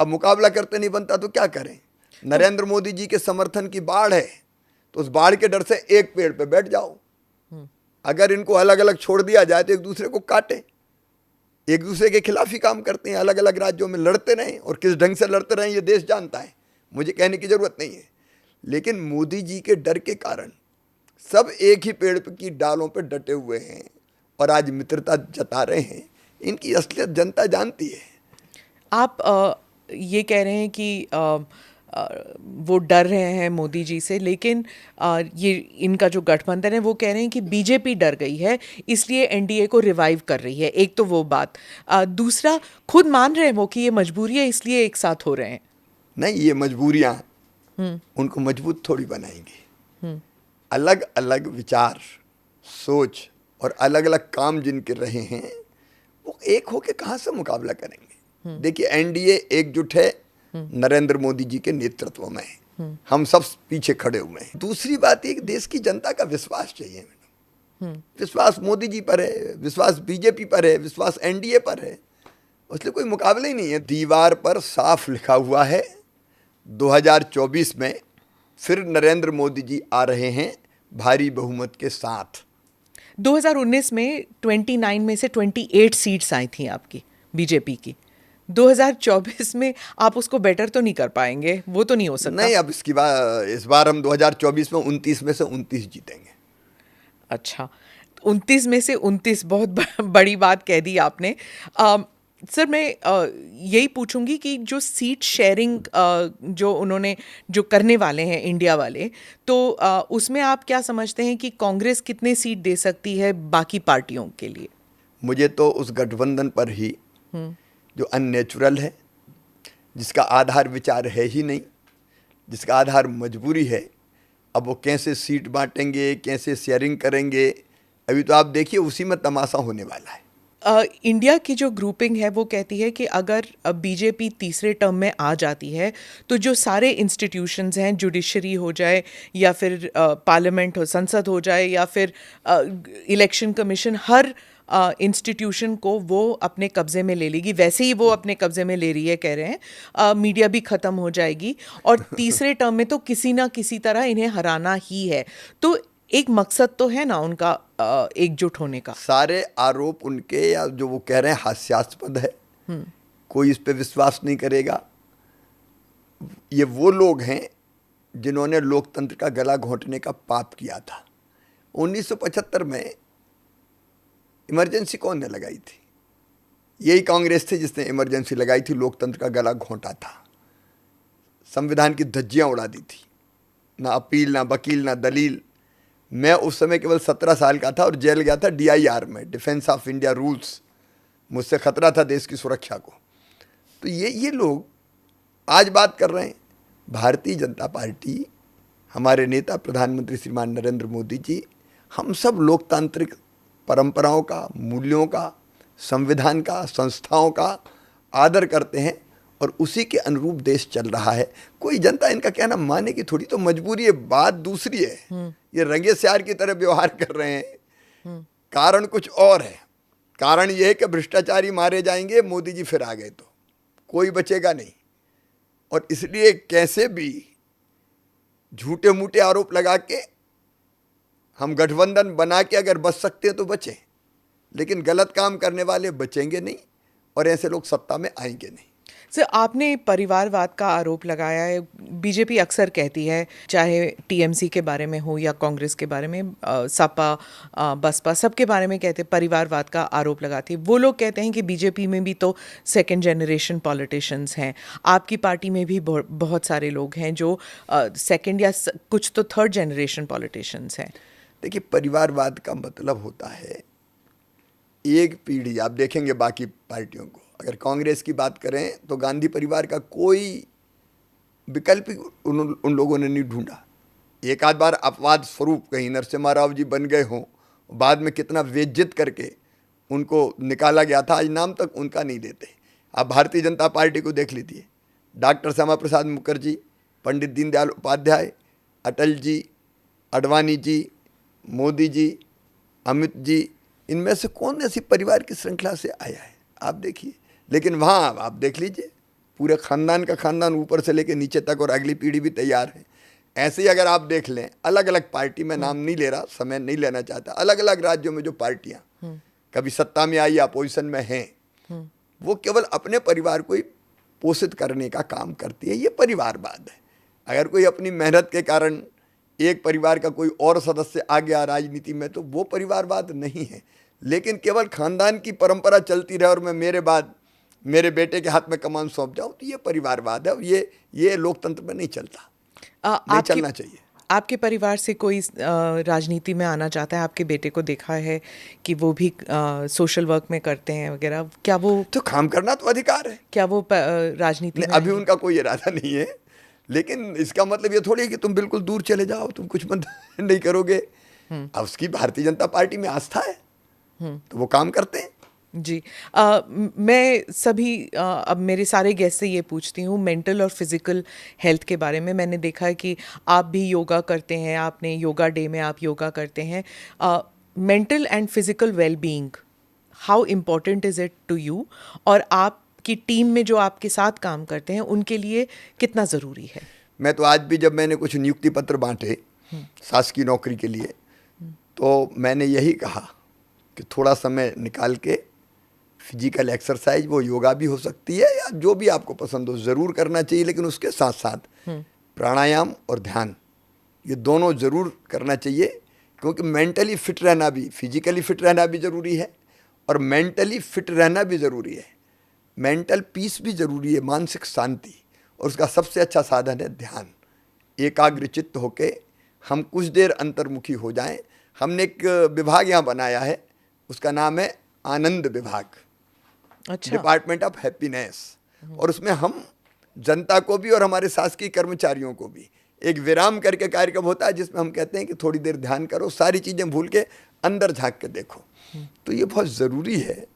अब मुकाबला करते नहीं बनता तो क्या करें? नरेंद्र मोदी जी के समर्थन की बाढ़ है तो उस बाढ़ के डर से एक पेड़ पे बैठ जाओ। अगर इनको अलग अलग छोड़ दिया जाए तो एक दूसरे को काटे, एक दूसरे के खिलाफ ही काम करते हैं, अलग अलग राज्यों में लड़ते रहें, और किस ढंग से लड़ते रहें ये देश जानता है, मुझे कहने की जरूरत नहीं है। लेकिन मोदी जी के डर के कारण सब एक ही पेड़ की डालों पर डटे हुए हैं और आज मित्रता जता रहे हैं। इनकी असलियत जनता जानती है। आप ये कह रहे हैं कि वो डर रहे हैं मोदी जी से, लेकिन ये इनका जो गठबंधन है वो कह रहे हैं कि बीजेपी डर गई है इसलिए एनडीए को रिवाइव कर रही है। एक तो वो बात, दूसरा खुद मान रहे हैं वो कि ये मजबूरी है इसलिए एक साथ हो रहे हैं। नहीं, ये मजबूरियां उनको मजबूत थोड़ी बनाएंगी। अलग अलग विचार, सोच और अलग अलग काम जिनके रहे हैं वो एक होके कहाँ से मुकाबला करेंगे? देखिए, एनडीए एकजुट है नरेंद्र मोदी जी के नेतृत्व में, हम सब पीछे खड़े हुए हैं। दूसरी बात एक देश की जनता का विश्वास चाहिए। विश्वास मोदी जी पर है, विश्वास बीजेपी पर है, विश्वास एनडीए पर है, उसलिए कोई मुकाबला ही नहीं है। दीवार पर साफ लिखा हुआ है 2024 में फिर नरेंद्र मोदी जी आ रहे हैं भारी बहुमत के साथ। 2019 में 29 में से 28 सीट्स आई थी आपकी बीजेपी की। 2024 में आप उसको बेटर तो नहीं कर पाएंगे, वो तो नहीं हो सकता। नहीं, अब इस बार हम 2024 में 29 में से 29 जीतेंगे। अच्छा, 29 में से 29, बहुत बड़ी बात कह दी आपने। सर, मैं यही पूछूंगी कि जो सीट शेयरिंग जो उन्होंने जो करने वाले हैं इंडिया वाले, तो उसमें आप क्या समझते हैं कि कांग्रेस कितने सीट दे सकती है बाकी पार्टियों के लिए? मुझे तो उस गठबंधन पर ही जो अननेचुरल है, जिसका आधार विचार है ही नहीं, जिसका आधार मजबूरी है। अब वो कैसे सीट बांटेंगे, कैसे शेयरिंग करेंगे, अभी तो आप देखिए उसी में तमाशा होने वाला है। इंडिया की जो ग्रुपिंग है वो कहती है कि अगर बीजेपी तीसरे टर्म में आ जाती है तो जो सारे इंस्टीट्यूशंस हैं, जुडिशरी हो जाए या फिर पार्लियामेंट हो, संसद हो जाए या फिर इलेक्शन कमीशन, हर इंस्टीट्यूशन को वो अपने कब्जे में ले लेगी। वैसे ही वो अपने कब्जे में ले रही है, कह रहे हैं। मीडिया भी ख़त्म हो जाएगी और तीसरे टर्म में तो किसी ना किसी तरह इन्हें हराना ही है। तो एक मकसद तो है ना उनका एकजुट होने का। सारे आरोप उनके या जो वो कह रहे हैं हास्यास्पद है, कोई इस पे विश्वास नहीं करेगा। ये वो लोग हैं जिन्होंने लोकतंत्र का गला घोंटने का पाप किया था। 1975 में इमरजेंसी कौन ने लगाई थी? यही कांग्रेस थी जिसने इमरजेंसी लगाई थी, लोकतंत्र का गला घोंटा था, संविधान की धज्जियां उड़ा दी थी। ना अपील, ना वकील, ना दलील। मैं उस समय केवल 17 साल का था और जेल गया था DIR में, डिफेंस ऑफ इंडिया रूल्स। मुझसे खतरा था देश की सुरक्षा को। तो ये लोग आज बात कर रहे हैं। भारतीय जनता पार्टी, हमारे नेता प्रधानमंत्री श्रीमान नरेंद्र मोदी जी, हम सब लोकतांत्रिक परंपराओं का, मूल्यों का, संविधान का, संस्थाओं का आदर करते हैं और उसी के अनुरूप देश चल रहा है। कोई जनता इनका कहना माने की थोड़ी, तो मजबूरी है। बात दूसरी है, ये रंगे स्यार की तरह व्यवहार कर रहे हैं। कारण कुछ और है। कारण ये है कि भ्रष्टाचारी मारे जाएंगे, मोदी जी फिर आ गए तो कोई बचेगा नहीं। और इसलिए कैसे भी झूठे मूठे आरोप लगा के हम गठबंधन बना के अगर बच सकते हैं तो बचें, लेकिन गलत काम करने वाले बचेंगे नहीं और ऐसे लोग सत्ता में आएंगे नहीं। सर, आपने परिवारवाद का आरोप लगाया है। बीजेपी अक्सर कहती है, चाहे TMC के बारे में हो या कांग्रेस के बारे में, सपा, बसपा, सबके बारे में कहते हैं, परिवारवाद का आरोप लगाती है। वो लोग कहते हैं कि बीजेपी में भी तो सेकंड जनरेशन पॉलिटिशियंस हैं, आपकी पार्टी में भी बहुत सारे लोग हैं जो सेकंड या कुछ तो थर्ड जनरेशन पॉलिटिशियंस हैं। देखिए, परिवारवाद का मतलब होता है एक पीढ़ी। आप देखेंगे बाकी पार्टियों को, अगर कांग्रेस की बात करें तो गांधी परिवार का कोई विकल्प उन लोगों ने नहीं ढूंढा। एक आध बार अपवाद स्वरूप कहीं नरसिम्हा राव जी बन गए हों, बाद में कितना बेइज्जत करके उनको निकाला गया था, आज नाम तक उनका नहीं देते। आप भारतीय जनता पार्टी को देख लीजिए, डॉक्टर श्यामा प्रसाद मुखर्जी, पंडित दीनदयाल उपाध्याय, अटल जी, अडवाणी जी, मोदी जी, अमित जी, इनमें से कौन ऐसी परिवार की श्रृंखला से आया है? आप देखिए। लेकिन वहाँ आप देख लीजिए, पूरे खानदान का खानदान ऊपर से लेकर नीचे तक, और अगली पीढ़ी भी तैयार है। ऐसे ही अगर आप देख लें, अलग अलग पार्टी में, नाम नहीं ले रहा, समय नहीं लेना चाहता, अलग अलग राज्यों में जो पार्टियां कभी सत्ता में आई या अपोजिशन में हैं, वो केवल अपने परिवार को ही पोषित करने का काम करती है। ये परिवारवाद है। अगर कोई अपनी मेहनत के कारण एक परिवार का कोई और सदस्य आ गया राजनीति में, तो वो परिवारवाद नहीं है। लेकिन केवल खानदान की परंपरा चलती रहे और मैं मेरे बाद मेरे बेटे के हाथ में कमान सौंप जाऊं, तो ये परिवारवाद है। ये लोकतंत्र में नहीं चलता, नहीं चलना चाहिए। आपके परिवार से कोई राजनीति में आना चाहता है? आपके बेटे को देखा है कि वो भी सोशल वर्क में करते हैं वगैरह, क्या वो तो काम करना तो अधिकार है, क्या वो राजनीति में अभी उनका कोई इरादा नहीं है। लेकिन इसका मतलब ये थोड़ी है कि तुम बिल्कुल दूर चले जाओ, तुम कुछ मत नहीं करोगे। अब उसकी भारतीय जनता पार्टी में आस्था है तो वो काम करते हैं। जी। मैं सभी अब मेरे सारे गेस्ट से ये पूछती हूँ मेंटल और फिजिकल हेल्थ के बारे में। मैंने देखा है कि आप भी योगा करते हैं, आपने योगा डे में आप योगा करते हैं। Mental and physical well being, how important is it to you, और आपकी टीम में जो आपके साथ काम करते हैं उनके लिए कितना ज़रूरी है? मैं तो आज भी, जब मैंने कुछ नियुक्ति पत्र बांटे शासकीय नौकरी के लिए, तो मैंने यही कहा कि थोड़ा समय निकाल के फिजिकल एक्सरसाइज, वो योगा भी हो सकती है या जो भी आपको पसंद हो, ज़रूर करना चाहिए। लेकिन उसके साथ साथ प्राणायाम और ध्यान, ये दोनों ज़रूर करना चाहिए, क्योंकि मेंटली फिट रहना भी, फिजिकली फिट रहना भी ज़रूरी है और मेंटली फिट रहना भी ज़रूरी है। मेंटल पीस भी ज़रूरी है, मानसिक शांति, और उसका सबसे अच्छा साधन है ध्यान। एकाग्रचित्त होके हम कुछ देर अंतर्मुखी हो जाएं। हमने एक विभाग यहाँ बनाया है, उसका नाम है आनंद विभाग। अच्छा। डिपार्टमेंट ऑफ हैप्पीनेस, और उसमें हम जनता को भी और हमारे शासकीय कर्मचारियों को भी एक विराम करके कार्यक्रम होता है जिसमें हम कहते हैं कि थोड़ी देर ध्यान करो, सारी चीज़ें भूल के अंदर झांक के देखो। तो ये बहुत ज़रूरी है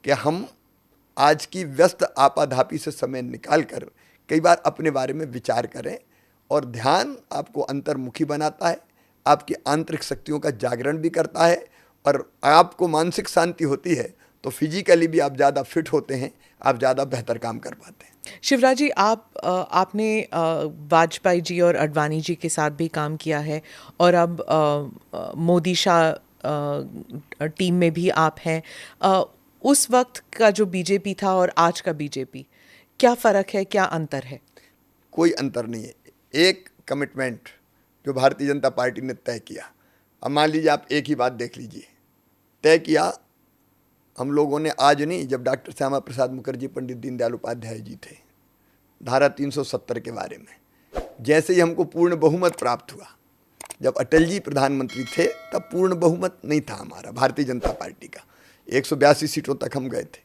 कि हम आज की व्यस्त आपाधापी से समय निकाल कर कई बार अपने बारे में विचार करें, और ध्यान आपको अंतर्मुखी बनाता है, आपकी आंतरिक शक्तियों का जागरण भी करता है, और आपको मानसिक शांति होती है तो फिजिकली भी आप ज़्यादा फिट होते हैं, आप ज़्यादा बेहतर काम कर पाते हैं। शिवराज जी, आपने वाजपेयी जी और अडवाणी जी के साथ भी काम किया है, और अब मोदी शाह टीम में भी आप हैं। उस वक्त का जो बीजेपी था और आज का बीजेपी, क्या फ़र्क है, क्या अंतर है? कोई अंतर नहीं है। एक कमिटमेंट जो भारतीय जनता पार्टी ने तय किया, अब मान लीजिए आप एक ही बात देख लीजिए, तय किया हम लोगों ने आज नहीं, जब डॉक्टर श्यामा प्रसाद मुखर्जी पंडित दीनदयाल उपाध्याय जी थे, धारा 370 के बारे में, जैसे ही हमको पूर्ण बहुमत प्राप्त हुआ, जब अटल जी प्रधानमंत्री थे तब पूर्ण बहुमत नहीं था हमारा भारतीय जनता पार्टी का, 182 सीटों तक हम गए थे,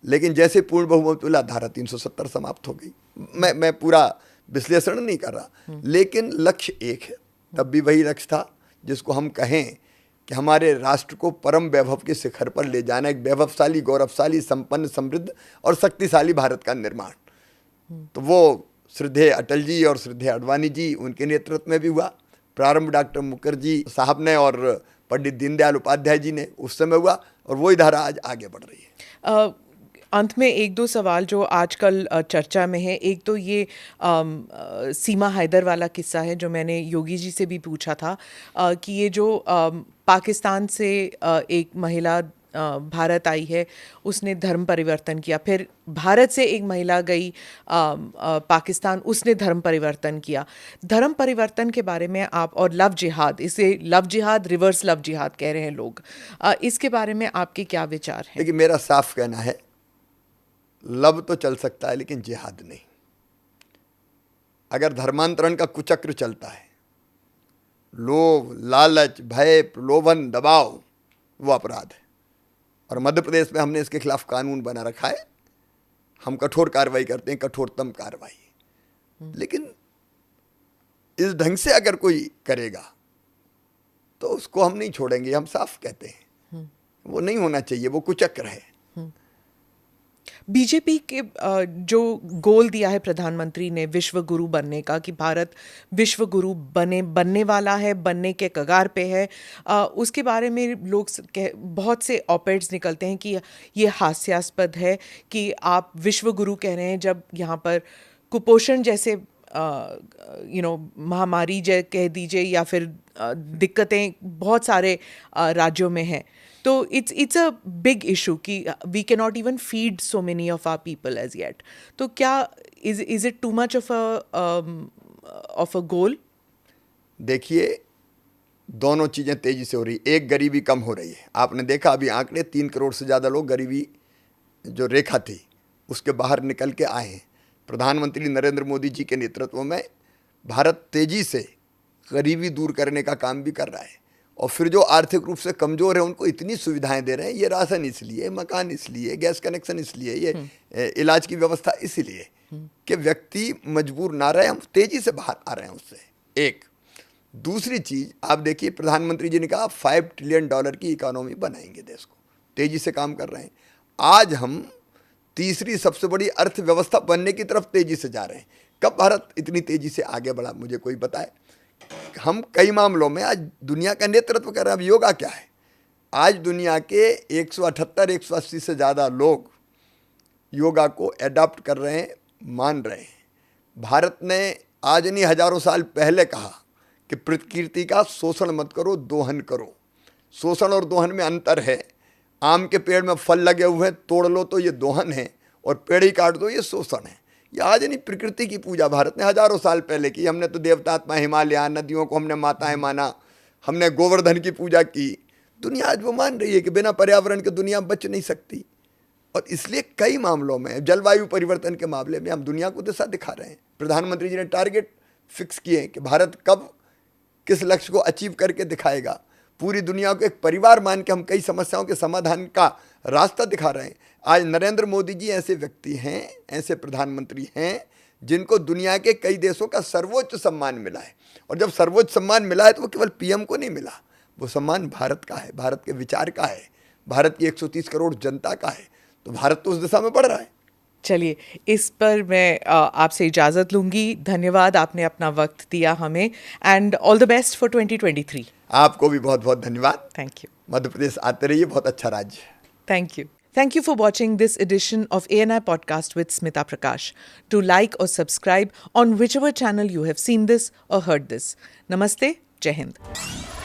लेकिन जैसे पूर्ण बहुमत मिला धारा 370 समाप्त हो गई। मैं पूरा विश्लेषण नहीं कर रहा, लेकिन लक्ष्य एक है, तब भी वही लक्ष्य था जिसको हम कहें कि हमारे राष्ट्र को परम वैभव के शिखर पर ले जाना, एक वैभवशाली, गौरवशाली, संपन्न, समृद्ध और शक्तिशाली भारत का निर्माण। तो वो श्रद्धेय अटल जी और श्रद्धेय अडवाणी जी, उनके नेतृत्व में भी हुआ। प्रारंभ डॉक्टर मुखर्जी साहब ने और पंडित दीनदयाल उपाध्याय जी ने उस समय हुआ, और वही धारा आज आगे बढ़ रही है। अंत में एक दो सवाल जो आजकल चर्चा में है। एक तो ये सीमा हैदर वाला किस्सा है जो मैंने योगी जी से भी पूछा था, कि ये जो पाकिस्तान से एक महिला भारत आई है, उसने धर्म परिवर्तन किया, फिर भारत से एक महिला गई पाकिस्तान, उसने धर्म परिवर्तन किया। धर्म परिवर्तन के बारे में आप, और लव जिहाद, इसे लव जिहाद, रिवर्स लव जिहाद कह रहे हैं लोग, इसके बारे में आपके क्या विचार हैं? देखिए, मेरा साफ कहना है, लव तो चल सकता है लेकिन जिहाद नहीं। अगर धर्मांतरण का कुचक्र चलता है, लोभ, लालच, भय, प्रलोभन, दबाव, वो अपराध है, और मध्य प्रदेश में हमने इसके खिलाफ कानून बना रखा है। हम कठोर कार्रवाई करते हैं, कठोरतम कार्रवाई। लेकिन इस ढंग से अगर कोई करेगा तो उसको हम नहीं छोड़ेंगे, हम साफ कहते हैं, वो नहीं होना चाहिए, वो कुचक्र है। बीजेपी के जो गोल दिया है प्रधानमंत्री ने विश्व गुरु बनने का, कि भारत विश्व गुरु बनने वाला है, बनने के कगार पे है, उसके बारे में लोग बहुत से ऑपेड्स निकलते हैं कि ये हास्यास्पद है कि आप विश्व गुरु कह रहे हैं जब यहाँ पर कुपोषण जैसे महामारी कह दीजिए, या फिर दिक्कतें बहुत सारे राज्यों में हैं। तो it's a big issue कि we cannot even feed so many of our people as yet. तो क्या is it too much of a goal? देखिए, दोनों चीज़ें तेज़ी से हो रही। एक, गरीबी कम हो रही है। आपने देखा अभी आंकड़े, 3 करोड़ से ज़्यादा लोग गरीबी जो रेखा थी उसके बाहर निकल के आए हैं। प्रधानमंत्री नरेंद्र मोदी जी के नेतृत्व में भारत तेज़ी से गरीबी दूर करने का काम भी कर रहा है, और फिर जो आर्थिक रूप से कमज़ोर है उनको इतनी सुविधाएं दे रहे हैं। ये राशन इसलिए, मकान इसलिए, गैस कनेक्शन इसलिए, ये इलाज की व्यवस्था इसलिए कि व्यक्ति मजबूर ना रहे। हम तेज़ी से बाहर आ रहे हैं उससे। एक दूसरी चीज़ आप देखिए, प्रधानमंत्री जी ने कहा $5 ट्रिलियन की इकोनॉमी बनाएंगे देश को, तेज़ी से काम कर रहे हैं। आज हम तीसरी सबसे बड़ी अर्थव्यवस्था बनने की तरफ तेज़ी से जा रहे हैं। कब भारत इतनी तेज़ी से आगे बढ़ा, मुझे कोई बताए। हम कई मामलों में आज दुनिया का नेतृत्व कर रहे हैं। अब योगा क्या है, आज दुनिया के 178-180 से ज़्यादा लोग योगा को अडॉप्ट कर रहे हैं, मान रहे हैं। भारत ने आज नहीं, हजारों साल पहले कहा कि प्रकृति का शोषण मत करो, दोहन करो। शोषण और दोहन में अंतर है। आम के पेड़ में फल लगे हुए हैं, तोड़ लो तो ये दोहन है, और पेड़ ही काट दो ये शोषण है। ये आज नहीं, प्रकृति की पूजा भारत ने हजारों साल पहले की। हमने तो देवतात्मा हिमालय, नदियों को हमने माताएं माना, हमने गोवर्धन की पूजा की। दुनिया आज वो मान रही है कि बिना पर्यावरण के दुनिया बच नहीं सकती, और इसलिए कई मामलों में, जलवायु परिवर्तन के मामले में हम दुनिया को दिशा दिखा रहे हैं। प्रधानमंत्री जी ने टारगेट फिक्स किए कि भारत कब किस लक्ष्य को अचीव करके दिखाएगा। पूरी दुनिया को एक परिवार मान के हम कई समस्याओं के समाधान का रास्ता दिखा रहे हैं। आज नरेंद्र मोदी जी ऐसे व्यक्ति हैं, ऐसे प्रधानमंत्री हैं जिनको दुनिया के कई देशों का सर्वोच्च सम्मान मिला है। और जब सर्वोच्च सम्मान मिला है तो वो केवल पीएम को नहीं मिला, वो सम्मान भारत का है, भारत के विचार का है, भारत की 130 करोड़ जनता का है। तो भारत तो उस दिशा में बढ़ रहा है। चलिए, इस पर मैं आपसे इजाज़त लूँगी। धन्यवाद, आपने अपना वक्त दिया हमें, and all the best for 2023। आपको भी बहुत बहुत धन्यवाद। Thank you. मध्य प्रदेश आते रहिए, बहुत अच्छा राज्य है। Thank you. Thank you for watching this edition of ANI Podcast with Smita Prakash. Do like or subscribe on whichever channel you have seen this or heard this. Namaste. Jai Hind.